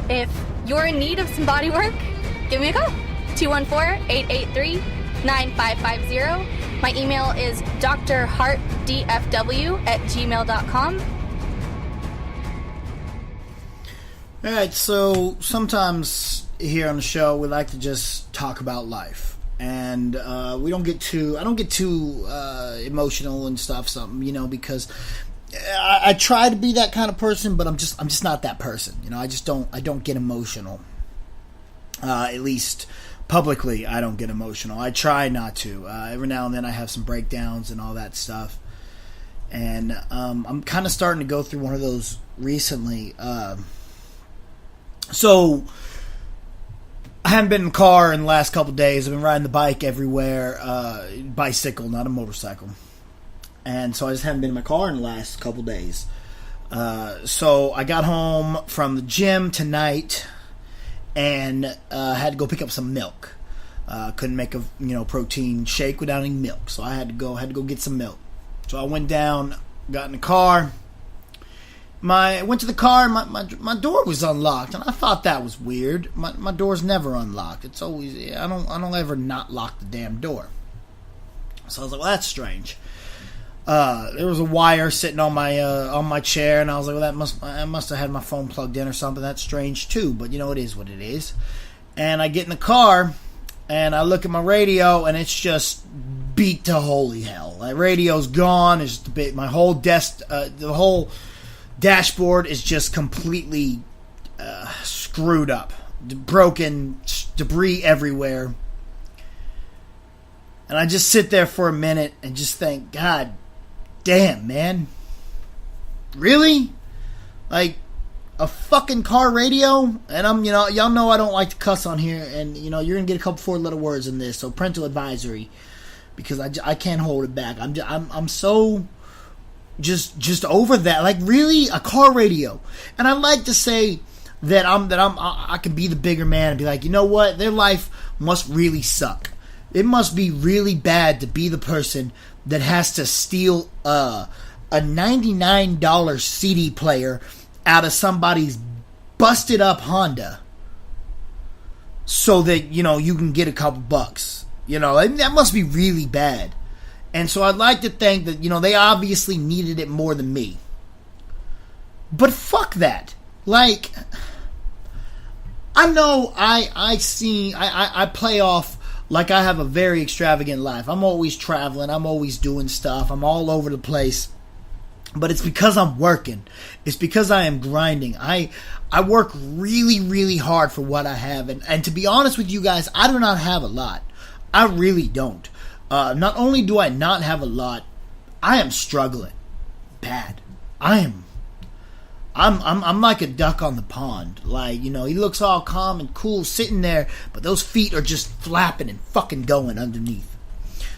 if you're in need of some body work, give me a call, 214-883-9550. My email is drhartdfw@gmail.com. All right, so sometimes here on the show we like to just talk about life, and I don't get too emotional and stuff. Because I try to be that kind of person, but I'm just not that person. I don't get emotional. At least publicly, I don't get emotional. I try not to. Every now and then I have some breakdowns and all that stuff. And I'm kind of starting to go through one of those recently. So I haven't been in the car in the last couple of days. I've been riding the bike everywhere. Bicycle, not a motorcycle. And so I just haven't been in my car in the last couple of days. So I got home from the gym tonight and had to go pick up some milk. Couldn't make a protein shake without any milk, so I had to go get some milk. So I went down, got in the car, went to the car and my door was unlocked, and I thought that was weird. My door's never unlocked. It's always, I don't ever not lock the damn door. So I was like, well, that's strange. There was a wire sitting on my chair, and I was like, well, I must have had my phone plugged in or something. That's strange too, but it is what it is. And I get in the car and I look at my radio, and it's just beat to holy hell. My radio's gone. It's just a bit, my whole the whole dashboard is just completely screwed up, broken, debris everywhere. And I just sit there for a minute and just think, God damn, man. Really? Like, a fucking car radio? And I'm, y'all know I don't like to cuss on here, and, you're going to get a couple 4-letter words in this, so parental advisory, because I can't hold it back. I'm so just over that. Like, really? A car radio? And I like to say that I can be the bigger man and be like, you know what? Their life must really suck. It must be really bad to be the person that has to steal a $99 CD player out of somebody's busted up Honda so that, you can get a couple bucks. That must be really bad. And so I'd like to think that, they obviously needed it more than me. But fuck that. Like, I know I play off like I have a very extravagant life. I'm always traveling. I'm always doing stuff. I'm all over the place. But it's because I'm working. It's because I am grinding. I work really, really hard for what I have. And to be honest with you guys, I do not have a lot. I really don't. Not only do I not have a lot, I am struggling bad. I'm like a duck on the pond. Like, he looks all calm and cool sitting there, but those feet are just flapping and fucking going underneath.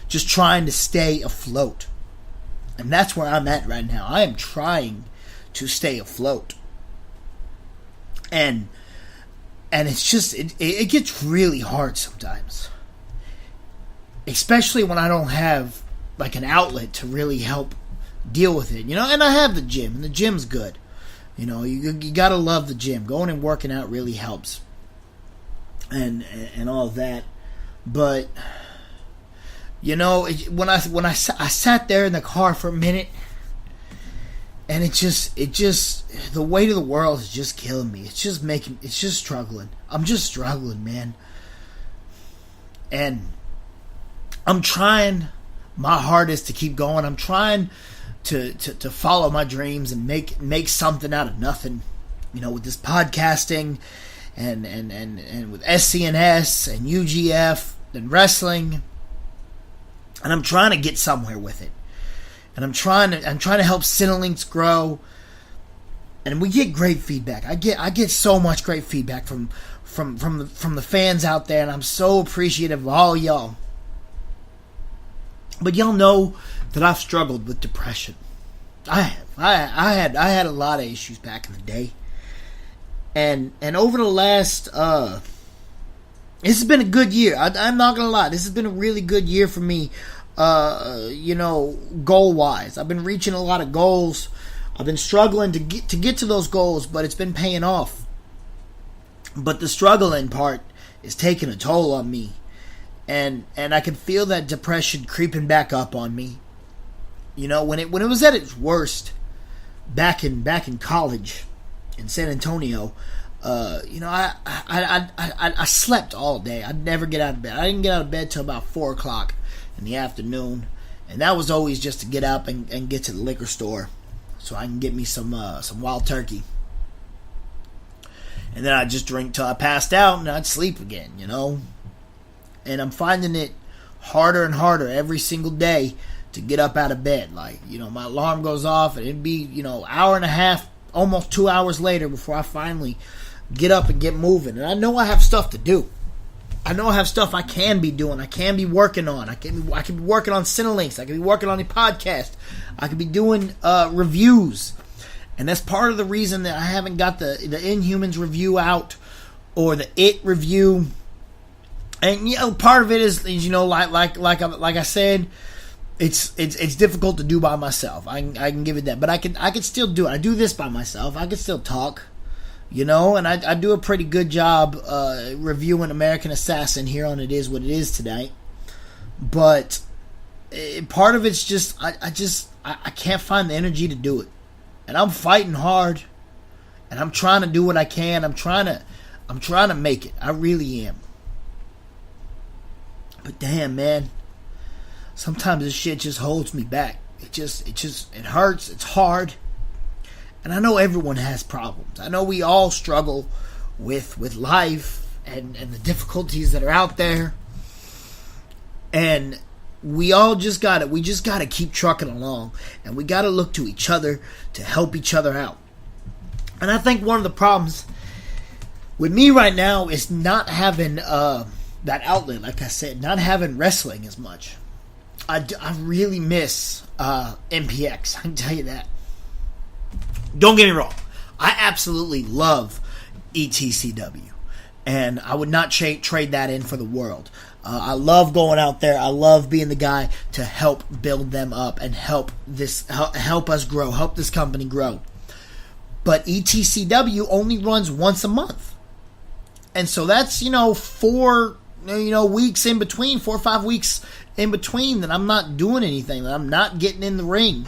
Just trying to stay afloat. And that's where I'm at right now. I am trying to stay afloat. And it's just, it gets really hard sometimes. Especially when I don't have, like, an outlet to really help deal with it. And I have the gym, and the gym's good. You gotta love the gym. Going and working out really helps, and all that. But when I sat there in the car for a minute, and it just the weight of the world is just killing me. It's just struggling. I'm just struggling, man. And I'm trying my hardest to keep going. I'm trying to follow my dreams and make something out of nothing, with this podcasting and with SCNS and UGF and wrestling, and I'm trying to get somewhere with it, and I'm trying to help Cinelinks grow, and we get great feedback. I get so much great feedback from the fans out there, and I'm so appreciative of all y'all. But y'all know that I've struggled with depression. I have. I had a lot of issues back in the day. And over the last this has been a good year. I'm not gonna lie. This has been a really good year for me. Goal wise. I've been reaching a lot of goals. I've been struggling to get to those goals, but it's been paying off. But the struggling part is taking a toll on me. And I can feel that depression creeping back up on me. When it was at its worst, back in college in San Antonio, I slept all day. I'd never get out of bed. I didn't get out of bed till about 4:00 in the afternoon, and that was always just to get up and get to the liquor store so I can get me some wild turkey. And then I'd just drink till I passed out, and I'd sleep again. And I'm finding it harder and harder every single day to get up out of bed. Like, my alarm goes off, and it'd be, hour and a half, almost 2 hours later before I finally get up and get moving. And I know I have stuff to do. I know I have stuff I can be doing. I can be working on. I can be working on Cinelinks. I can be working on a podcast. I could be doing reviews. And that's part of the reason that I haven't got the Inhumans review out, or the It review. And part of it is like I said, it's difficult to do by myself. I can give it that, but I can still do it. I do this by myself. I can still talk, and I do a pretty good job reviewing American Assassin here on It Is What It Is tonight. But part of it's just I can't find the energy to do it, and I'm fighting hard, and I'm trying to do what I can. I'm trying to make it. I really am. But damn, man, sometimes this shit just holds me back. It hurts. It's hard. And I know everyone has problems. I know we all struggle with life and the difficulties that are out there. And we just gotta keep trucking along. And we gotta look to each other to help each other out. And I think one of the problems with me right now is not having that outlet, like I said, not having wrestling as much. I really miss MPX, I can tell you that. Don't get me wrong, I absolutely love ETCW, and I would not trade that in for the world. I love going out there. I love being the guy to help build them up and help us grow, help this company grow. But ETCW only runs once a month, and so that's 4 weeks in between, 4 or 5 weeks in between that I'm not doing anything, that I'm not getting in the ring.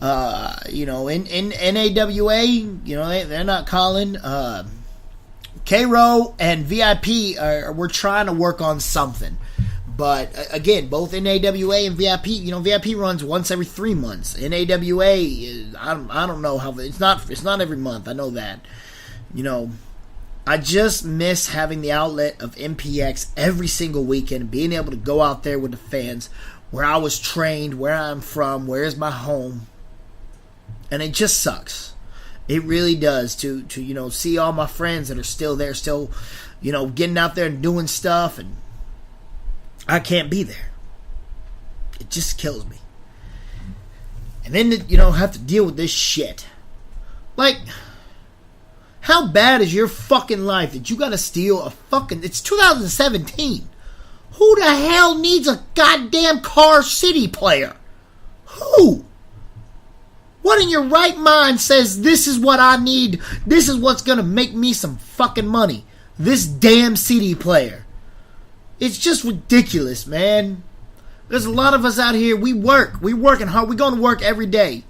In NAWA, they're not calling. K-Row and VIP we're trying to work on something. But again, both NAWA and VIP, VIP runs once every 3 months. NAWA, I don't know how it's not every month. I know that. I just miss having the outlet of MPX every single weekend, being able to go out there with the fans, where I was trained, where I'm from, where's my home. And it just sucks. It really does to see all my friends that are still there, still, getting out there and doing stuff, and I can't be there. It just kills me. And then have to deal with this shit. Like, how bad is your fucking life that you gotta steal a fucking... It's 2017. Who the hell needs a goddamn Car City player? Who? What in your right mind says this is what I need? This is what's gonna make me some fucking money. This damn CD player. It's just ridiculous, man. There's a lot of us out here. We work. We're working hard. We're going to work every day.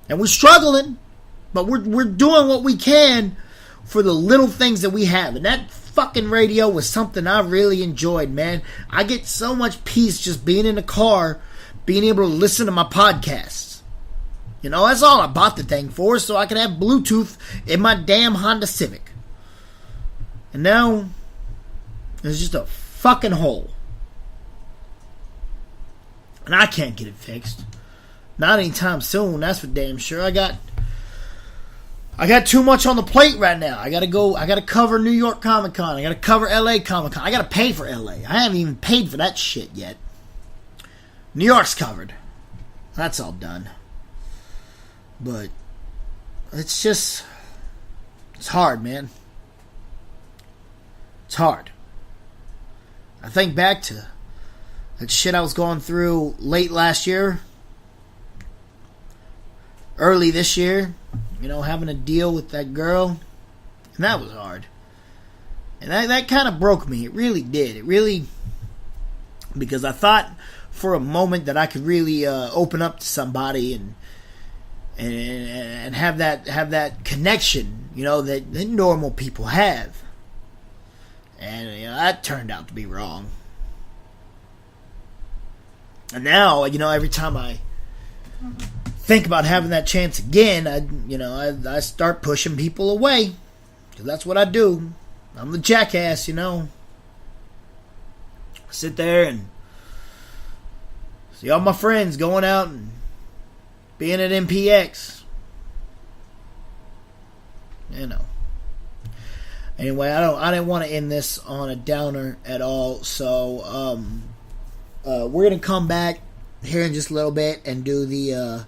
And we're struggling. But we're doing what we can for the little things that we have. And that fucking radio was something I really enjoyed, man. I get so much peace just being in the car, being able to listen to my podcasts. That's all I bought the thing for, so I can have Bluetooth in my damn Honda Civic. And now, there's just a fucking hole. And I can't get it fixed. Not anytime soon, that's for damn sure. I got too much on the plate right now. I gotta cover New York Comic Con. I gotta cover LA Comic Con. I gotta pay for LA. I haven't even paid for that shit yet. New York's covered. That's all done. But it's hard, man. It's hard. I think back to that shit I was going through late last year, early this year, having to deal with that girl, and that was hard. And that kind of broke me. It really did. It really, because I thought for a moment that I could really open up to somebody and have that connection, that normal people have. And that turned out to be wrong. And now, every time I think about having that chance again, I start pushing people away, because that's what I do. I'm the jackass, I sit there and see all my friends going out and being at MPX. Anyway, I didn't want to end this on a downer at all, so we're gonna come back here in just a little bit and do the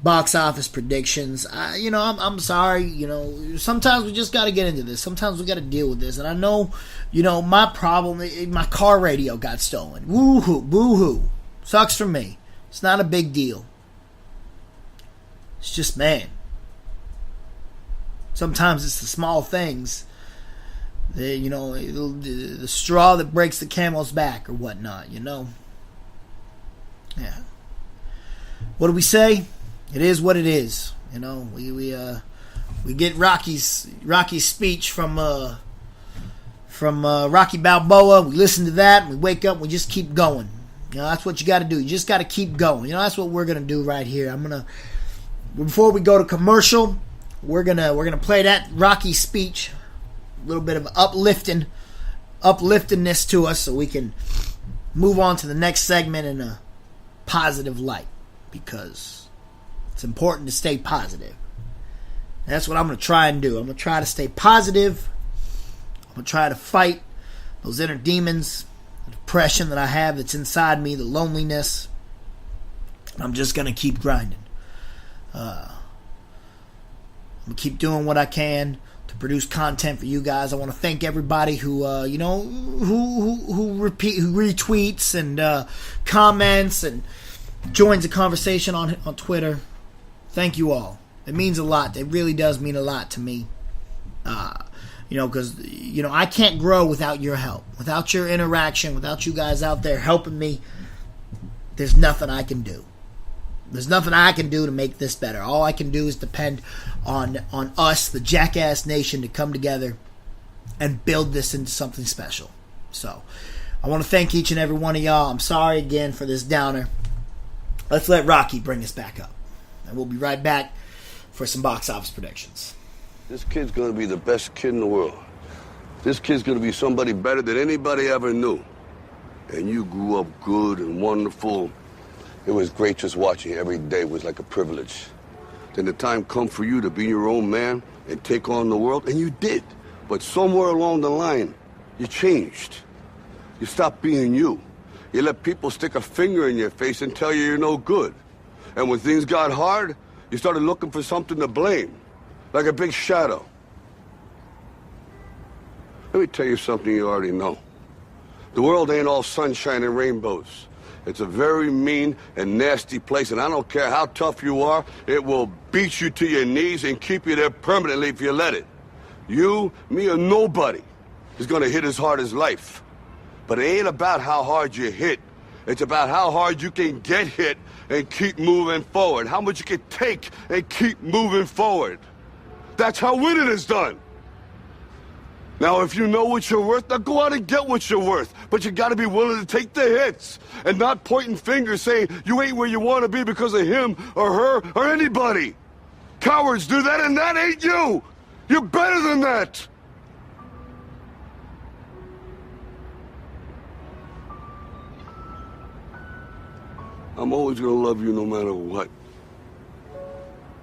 box office predictions. I'm sorry. Sometimes we just got to get into this. Sometimes we got to deal with this. And I know, my problem. My car radio got stolen. Woo-hoo, boo-hoo. Sucks for me. It's not a big deal. It's just, man, sometimes it's the small things, the straw that breaks the camel's back or whatnot, Yeah. What do we say? It is what it is. We get Rocky's speech from Rocky Balboa. We listen to that, and we wake up, and we just keep going. That's what you got to do. You just got to keep going. That's what we're gonna do right here. Before we go to commercial, we're gonna play that Rocky speech, a little bit of upliftingness to us, so we can move on to the next segment in a positive light, because it's important to stay positive. That's what I'm gonna try and do. I'm gonna try to stay positive. I'm gonna try to fight those inner demons, the depression that I have that's inside me, the loneliness. I'm just gonna keep grinding. I'm gonna keep doing what I can to produce content for you guys. I want to thank everybody who retweets and comments and joins the conversation on Twitter. Thank you all. It means a lot. It really does mean a lot to me. Because I can't grow without your help, without your interaction, without you guys out there helping me. There's nothing I can do. There's nothing I can do to make this better. All I can do is depend on us, the Jackass Nation, to come together and build this into something special. So, I want to thank each and every one of y'all. I'm sorry again for this downer. Let's let Rocky bring us back up. And we'll be right back for some box office predictions. This kid's going to be the best kid in the world. This kid's going to be somebody better than anybody ever knew. And you grew up good and wonderful. It was great just watching you every day. It was like a privilege. Then the time come for you to be your own man and take on the world, and you did. But somewhere along the line, you changed. You stopped being you. You let people stick a finger in your face and tell you you're no good. And when things got hard, you started looking for something to blame, like a big shadow. Let me tell you something you already know. The world ain't all sunshine and rainbows. It's a very mean and nasty place, and I don't care how tough you are, it will beat you to your knees and keep you there permanently if you let it. You, me, or nobody is gonna hit as hard as life. But it ain't about how hard you hit. It's about how hard you can get hit and keep moving forward. How much you can take and keep moving forward. That's how winning is done. Now, if you know what you're worth, now go out and get what you're worth. But you gotta be willing to take the hits and not pointing fingers saying you ain't where you want to be because of him or her or anybody. Cowards do that, and that ain't you. You're better than that. I'm always gonna love you no matter what.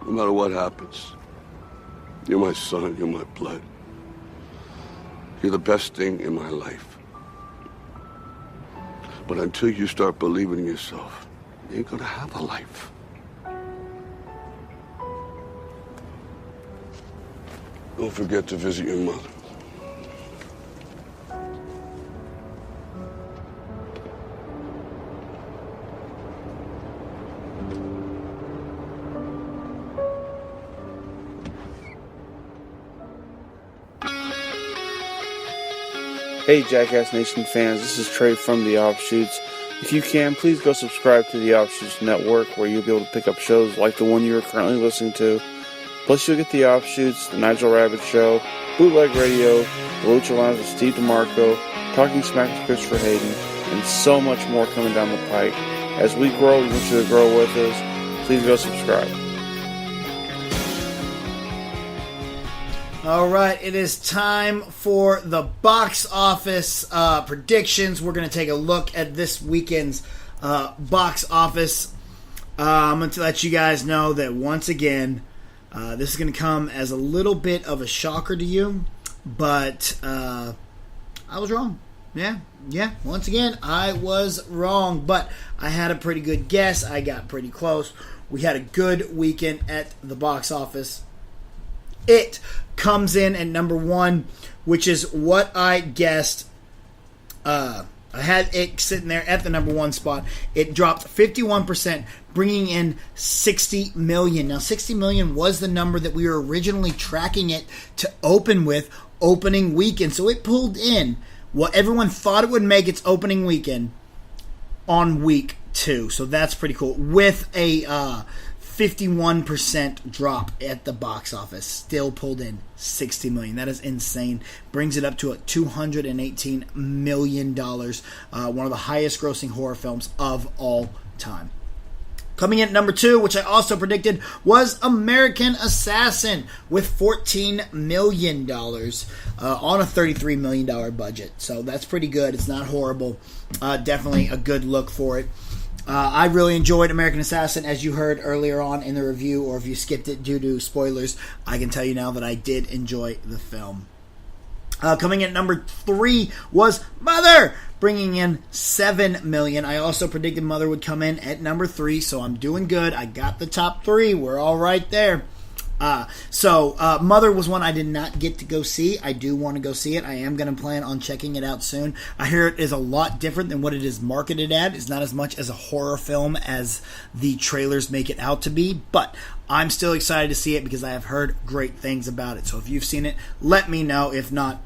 No matter what happens. You're my son, you're my blood. You're the best thing in my life. But until you start believing in yourself, you ain't gonna have a life. Don't forget to visit your mother. Hey Jackass Nation fans, this is Trey from The Offshoots. If you can, please go subscribe to The Offshoots Network, where you'll be able to pick up shows like the one you are currently listening to. Plus you'll get The Offshoots, The Nigel Rabbit Show, Bootleg Radio, The Lucha Lounge with Steve DeMarco, Talking Smack with Christopher Hayden, and so much more coming down the pike. As we grow, we want you to grow with us. Please go subscribe. All right, it is time for the box office predictions. We're going to take a look at this weekend's box office. I'm going to let you guys know that once again, this is going to come as a little bit of a shocker to you, but I was wrong. Yeah, once again, I was wrong, but I had a pretty good guess. I got pretty close. We had a good weekend at the box office. It comes in at number one, which is what I guessed I had it sitting there at the number 1 spot. It dropped 51%, bringing in $60 million. Now, $60 million was the number that we were originally tracking it to open with opening weekend. So it pulled in what everyone thought it would make its opening weekend on week 2. So that's pretty cool. With a 51% drop at the box office, still pulled in $60 million. That is insane. Brings it up to $218 million. One of the highest grossing horror films of all time. Coming in at number 2, which I also predicted, was American Assassin with $14 million on a $33 million budget. So that's pretty good. It's not horrible. Definitely a good look for it. I really enjoyed American Assassin, as you heard earlier on in the review, or if you skipped it due to spoilers, I can tell you now that I did enjoy the film. Coming in at number 3 was Mother, bringing in $7 million. I also predicted Mother would come in at number 3, so I'm doing good. I got the top 3. We're all right there. Mother was one I did not get to go see. I do want to go see it. I am going to plan on checking it out soon. I hear it is a lot different than what it is marketed at. It's not as much as a horror film as the trailers make it out to be, but I'm still excited to see it because I have heard great things about it. So if you've seen it, let me know. If not,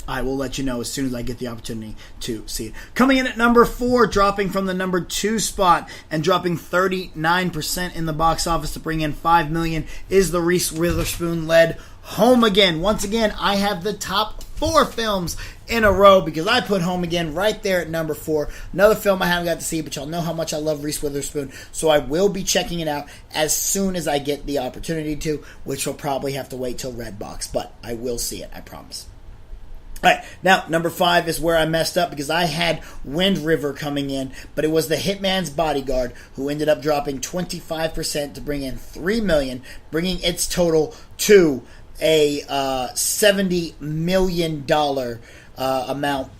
I will let you know as soon as I get the opportunity to see it. Coming in at number 4, dropping from the number 2 spot and dropping 39% in the box office to bring in $5 million is the Reese Witherspoon-led Home Again. Once again, I have the top 4 films in a row because I put Home Again right there at number 4. Another film I haven't got to see, but y'all know how much I love Reese Witherspoon, so I will be checking it out as soon as I get the opportunity to, which will probably have to wait till Redbox, but I will see it, I promise. All right, now, number 5 is where I messed up because I had Wind River coming in, but it was The Hitman's Bodyguard who ended up dropping 25% to bring in $3 million, bringing its total to a $70 million amount.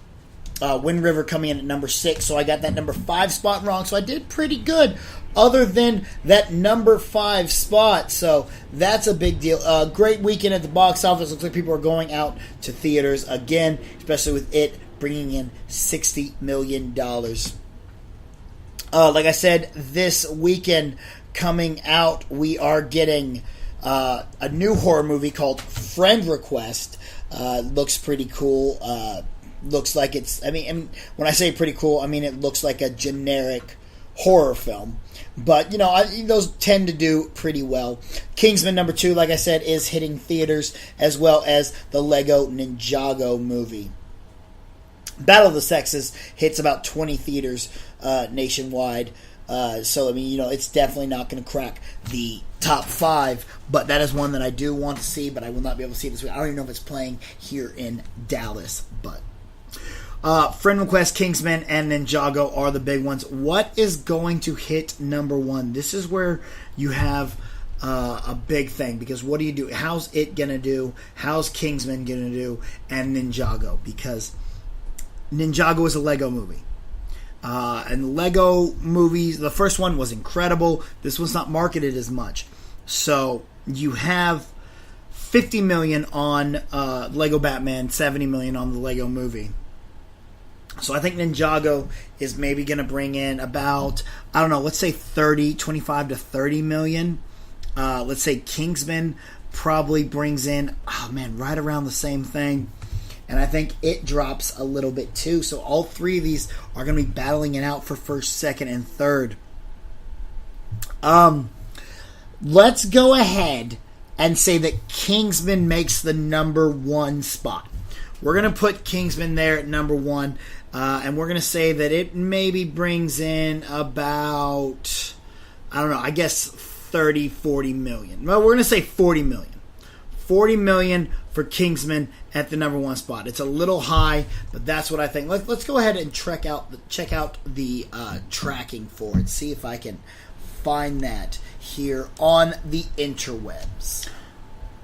Wind River coming in at number 6, so I got that number 5 spot wrong, so I did pretty good other than that number 5 spot, so that's a big deal. Great weekend at the box office. Looks like people are going out to theaters again, especially with it bringing in $60 million. Like I said, this weekend coming out, we are getting a new horror movie called Friend Request. Looks pretty cool. Looks like it's, I mean, when I say pretty cool, I mean it looks like a generic horror film. But, you know, those tend to do pretty well. Kingsman number 2, like I said, is hitting theaters, as well as the Lego Ninjago movie. Battle of the Sexes hits about 20 theaters nationwide. So, I mean, you know, it's definitely not going to crack the top 5, but that is one that I do want to see, but I will not be able to see it this week. I don't even know if it's playing here in Dallas, but Friend Request, Kingsman, and Ninjago are the big ones. What is going to hit number 1? This is where you have a big thing, because what do you do? How's it going to do? How's Kingsman going to do? And Ninjago, because Ninjago is a Lego movie. And Lego movies, the first one was incredible. This one's not marketed as much. So you have $50 million on Lego Batman, $70 million on the Lego movie. So I think Ninjago is maybe going to bring in about, I don't know, let's say 25 to 30 million. Let's say Kingsman probably brings in, right around the same thing. And I think it drops a little bit too. So all 3 of these are going to be battling it out for first, second, and third. Let's go ahead and say that Kingsman makes the number 1 spot. We're going to put Kingsman there at number 1. And we're going to say that it maybe brings in about, I don't know, I guess 30, 40 million. Well, we're going to say 40 million. 40 million for Kingsman at the number 1 spot. It's a little high, but that's what I think. Let's go ahead and check out the tracking for it. See if I can find that here on the interwebs.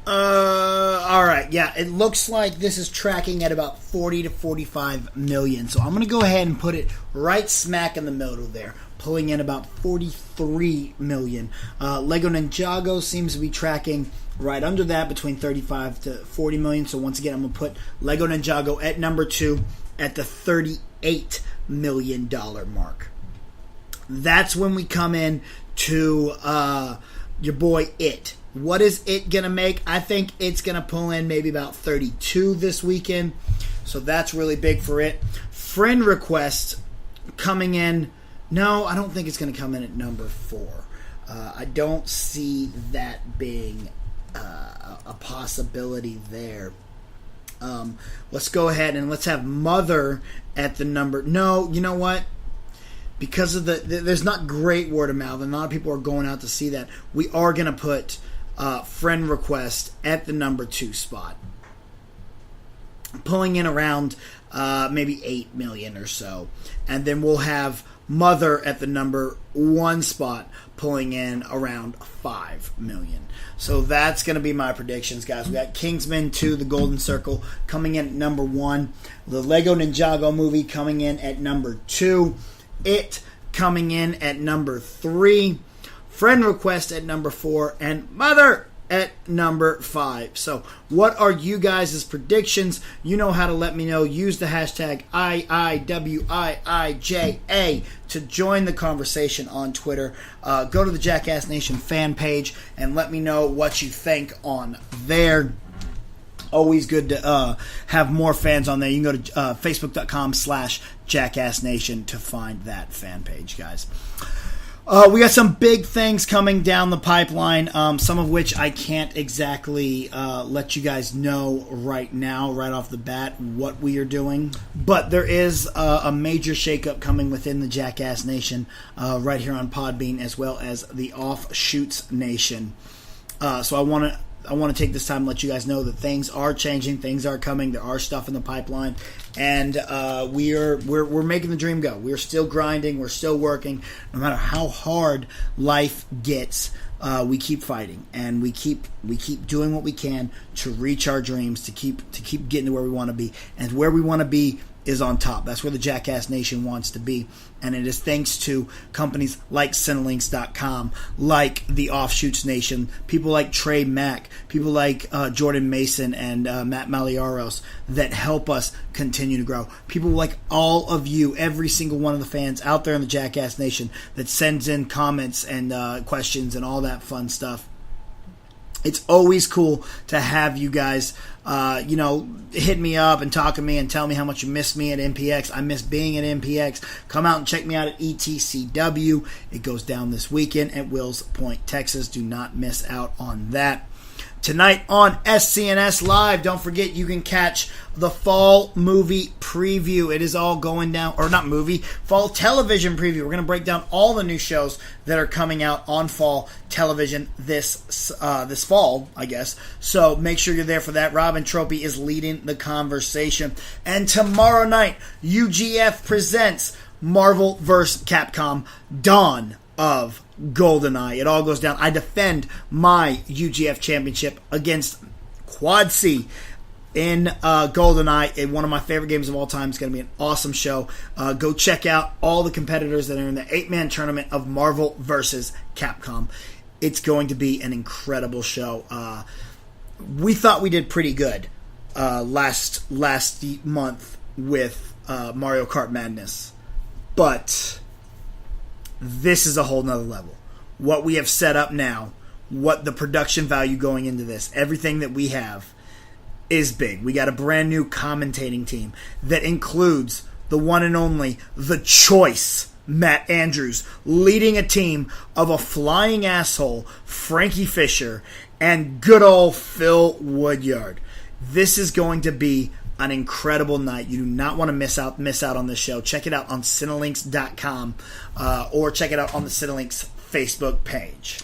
Alright, yeah, it looks like this is tracking at about 40 to 45 million. So I'm going to go ahead and put it right smack in the middle there, pulling in about 43 million. Lego Ninjago seems to be tracking right under that, between 35 to 40 million. So once again, I'm going to put Lego Ninjago at number 2 at the $38 $8 million mark. That's when we come in to your boy It. What is It going to make? I think it's going to pull in maybe about 32 this weekend. So that's really big for It. Friend Request coming in. No, I don't think it's going to come in at number 4. I don't see that being a possibility there. Let's go ahead and let's have Mother at the number. No, you know what? Because of there's not great word of mouth, and a lot of people are going out to see that. We are going to put Friend Request at the number 2 spot, pulling in around maybe 8 million or so, and then we'll have Mother at the number 1 spot, pulling in around 5 million. So that's going to be my predictions, guys. We got Kingsman 2, The Golden Circle, coming in at number 1. The Lego Ninjago movie coming in at number 2. It coming in at number 3. Friend Request at number 4. And Mother at number 5. So what are you guys' predictions? You know how to let me know. Use the hashtag IiWiIJA to join the conversation on Twitter. Go to the Jackass Nation fan page and let me know what you think on there. Always good to have more fans on there. You can go to facebook.com/JackassNation to find that fan page, guys. We got some big things coming down the pipeline, some of which I can't exactly let you guys know right now, right off the bat, what we are doing. But there is a major shakeup coming within the Jackass Nation right here on Podbean, as well as the Offshoots Nation. So I want to take this time to let you guys know that things are changing, things are coming, there are stuff in the pipeline, and we're making the dream go. We're still grinding, we're still working. No matter how hard life gets, we keep fighting, and we keep doing what we can to reach our dreams, to keep getting to where we want to be, and where we want to be is on top. That's where the Jackass Nation wants to be, and it is thanks to companies like Cinelinks.com, like the Offshoots Nation, people like Trey Mack, people like Jordan Mason and Matt Maliaros that help us continue to grow. People like all of you, every single one of the fans out there in the Jackass Nation that sends in comments and questions and all that fun stuff. It's always cool to have you guys, hit me up and talk to me and tell me how much you miss me at MPX. I miss being at MPX. Come out and check me out at ETCW. It goes down this weekend at Wills Point, Texas. Do not miss out on that. Tonight on SCNS Live, don't forget you can catch the fall movie preview. It is all going down, or not movie, fall television preview. We're going to break down all the new shows that are coming out on fall television this fall, I guess. So make sure you're there for that. Robin Tropey is leading the conversation. And tomorrow night, UGF presents Marvel vs. Capcom Dawn of GoldenEye. It all goes down. I defend my UGF championship against Quad C in GoldenEye, in one of my favorite games of all time. It's going to be an awesome show. Go check out all the competitors that are in the 8-man tournament of Marvel vs. Capcom. It's going to be an incredible show. We thought we did pretty good last month with Mario Kart Madness, but this is a whole nother level. What we have set up now, what the production value going into this, everything that we have is big. We got a brand new commentating team that includes the one and only, the choice, Matt Andrews, leading a team of a flying asshole, Frankie Fisher, and good old Phil Woodyard. This is going to be an incredible night. You do not want to miss out on this show. Check it out on Cinelinks.com or check it out on the Cinelinks Facebook page.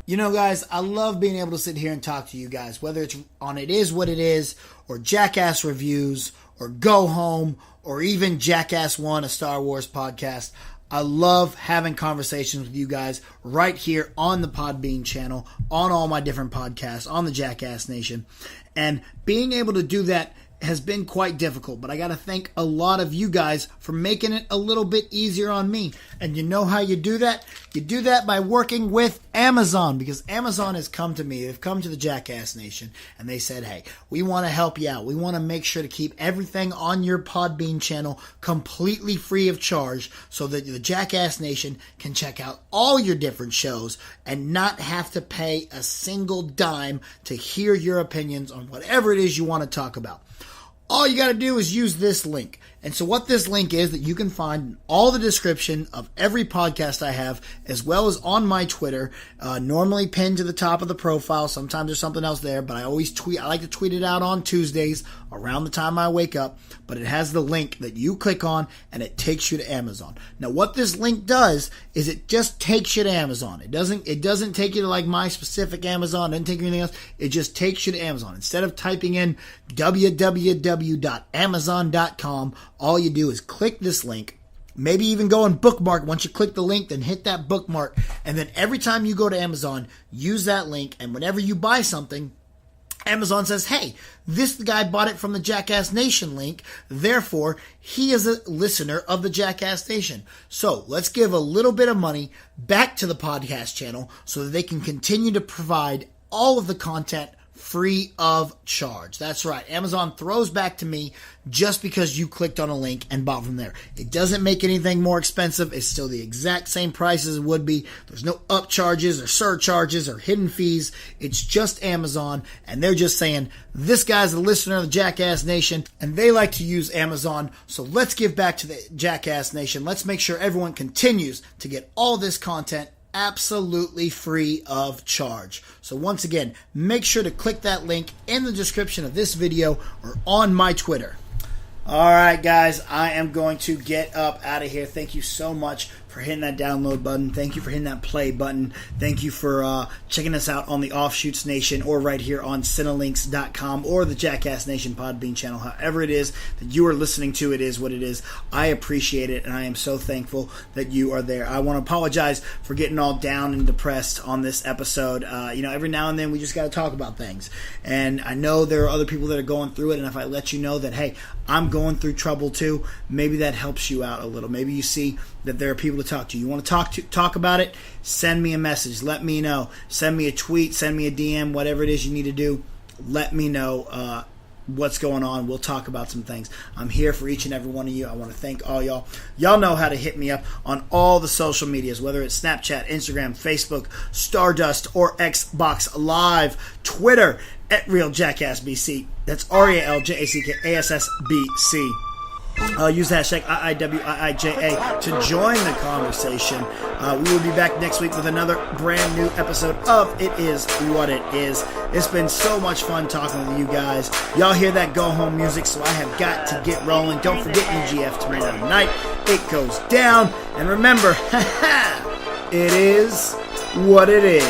You know, guys, I love being able to sit here and talk to you guys, whether it's on It Is What It Is, or Jackass Reviews, or Go Home, or even Jackass 1, a Star Wars podcast. I love having conversations with you guys right here on the Podbean channel, on all my different podcasts, on the Jackass Nation, and being able to do that has been quite difficult, but I got to thank a lot of you guys for making it a little bit easier on me. And you know how you do that? You do that by working with Amazon, because Amazon has come to me. They've come to the Jackass Nation, and they said, hey, we want to help you out. We want to make sure to keep everything on your Podbean channel completely free of charge so that the Jackass Nation can check out all your different shows and not have to pay a single dime to hear your opinions on whatever it is you want to talk about. All you got to do is use this link. And so what this link is that you can find in all the description of every podcast I have, as well as on my Twitter, normally pinned to the top of the profile. Sometimes there's something else there, but I always tweet. I like to tweet it out on Tuesdays around the time I wake up, but it has the link that you click on and it takes you to Amazon. Now what this link does is it just takes you to Amazon. It doesn't take you to like my specific Amazon, it doesn't take you anything else. It just takes you to Amazon. Instead of typing in www.amazon.com, all you do is click this link, maybe even go and bookmark. Once you click the link, then hit that bookmark, and then every time you go to Amazon, use that link, and whenever you buy something, Amazon says, hey, this guy bought it from the Jackass Nation link, therefore, he is a listener of the Jackass Nation. So, let's give a little bit of money back to the podcast channel so that they can continue to provide all of the content free of charge. That's right. Amazon throws back to me just because you clicked on a link and bought from there. It doesn't make anything more expensive. It's still the exact same price as it would be. There's no upcharges or surcharges or hidden fees. It's just Amazon, and they're just saying, this guy's a listener of the Jackass Nation, and they like to use Amazon, so let's give back to the Jackass Nation. Let's make sure everyone continues to get all this content absolutely free of charge. So once again, make sure to click that link in the description of this video or on my Twitter. Alright guys, I am going to get up out of here. Thank you so much for hitting that download button. Thank you for hitting that play button. Thank you for checking us out on the Offshoots Nation or right here on Cinelinks.com or the Jackass Nation Podbean channel. However it is that you are listening to, it is what it is. I appreciate it, and I am so thankful that you are there. I want to apologize for getting all down and depressed on this episode. Every now and then we just got to talk about things. And I know there are other people that are going through it, and if I let you know that, hey, I'm going through trouble too, maybe that helps you out a little. Maybe you see that there are people to talk to. You want to talk about it? Send me a message. Let me know. Send me a tweet. Send me a DM. Whatever it is you need to do, let me know what's going on. We'll talk about some things. I'm here for each and every one of you. I want to thank all y'all. Y'all know how to hit me up on all the social medias, whether it's Snapchat, Instagram, Facebook, Stardust, or Xbox Live, Twitter, @RealJackassBC. That's RealJackassBC. Use the hashtag IiWiIJA to join the conversation. We will be back next week with another brand new episode of It Is What It Is. It's been so much fun talking with you guys. Y'all hear that go home music, so I have got to get rolling. Don't forget UGF tomorrow night. It goes down. And remember, it is what it is.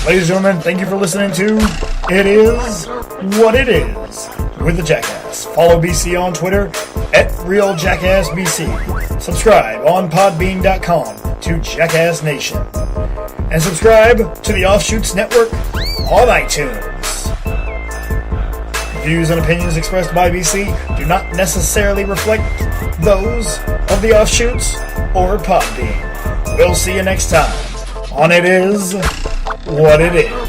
Ladies and gentlemen, thank you for listening to It Is What It Is with the Jackass. Follow BC on Twitter @RealJackassBC. Subscribe on Podbean.com to Jackass Nation. And subscribe to the Offshoots Network on iTunes. Views and opinions expressed by BC do not necessarily reflect those of the Offshoots or Podbean. We'll see you next time on It Is What It Is.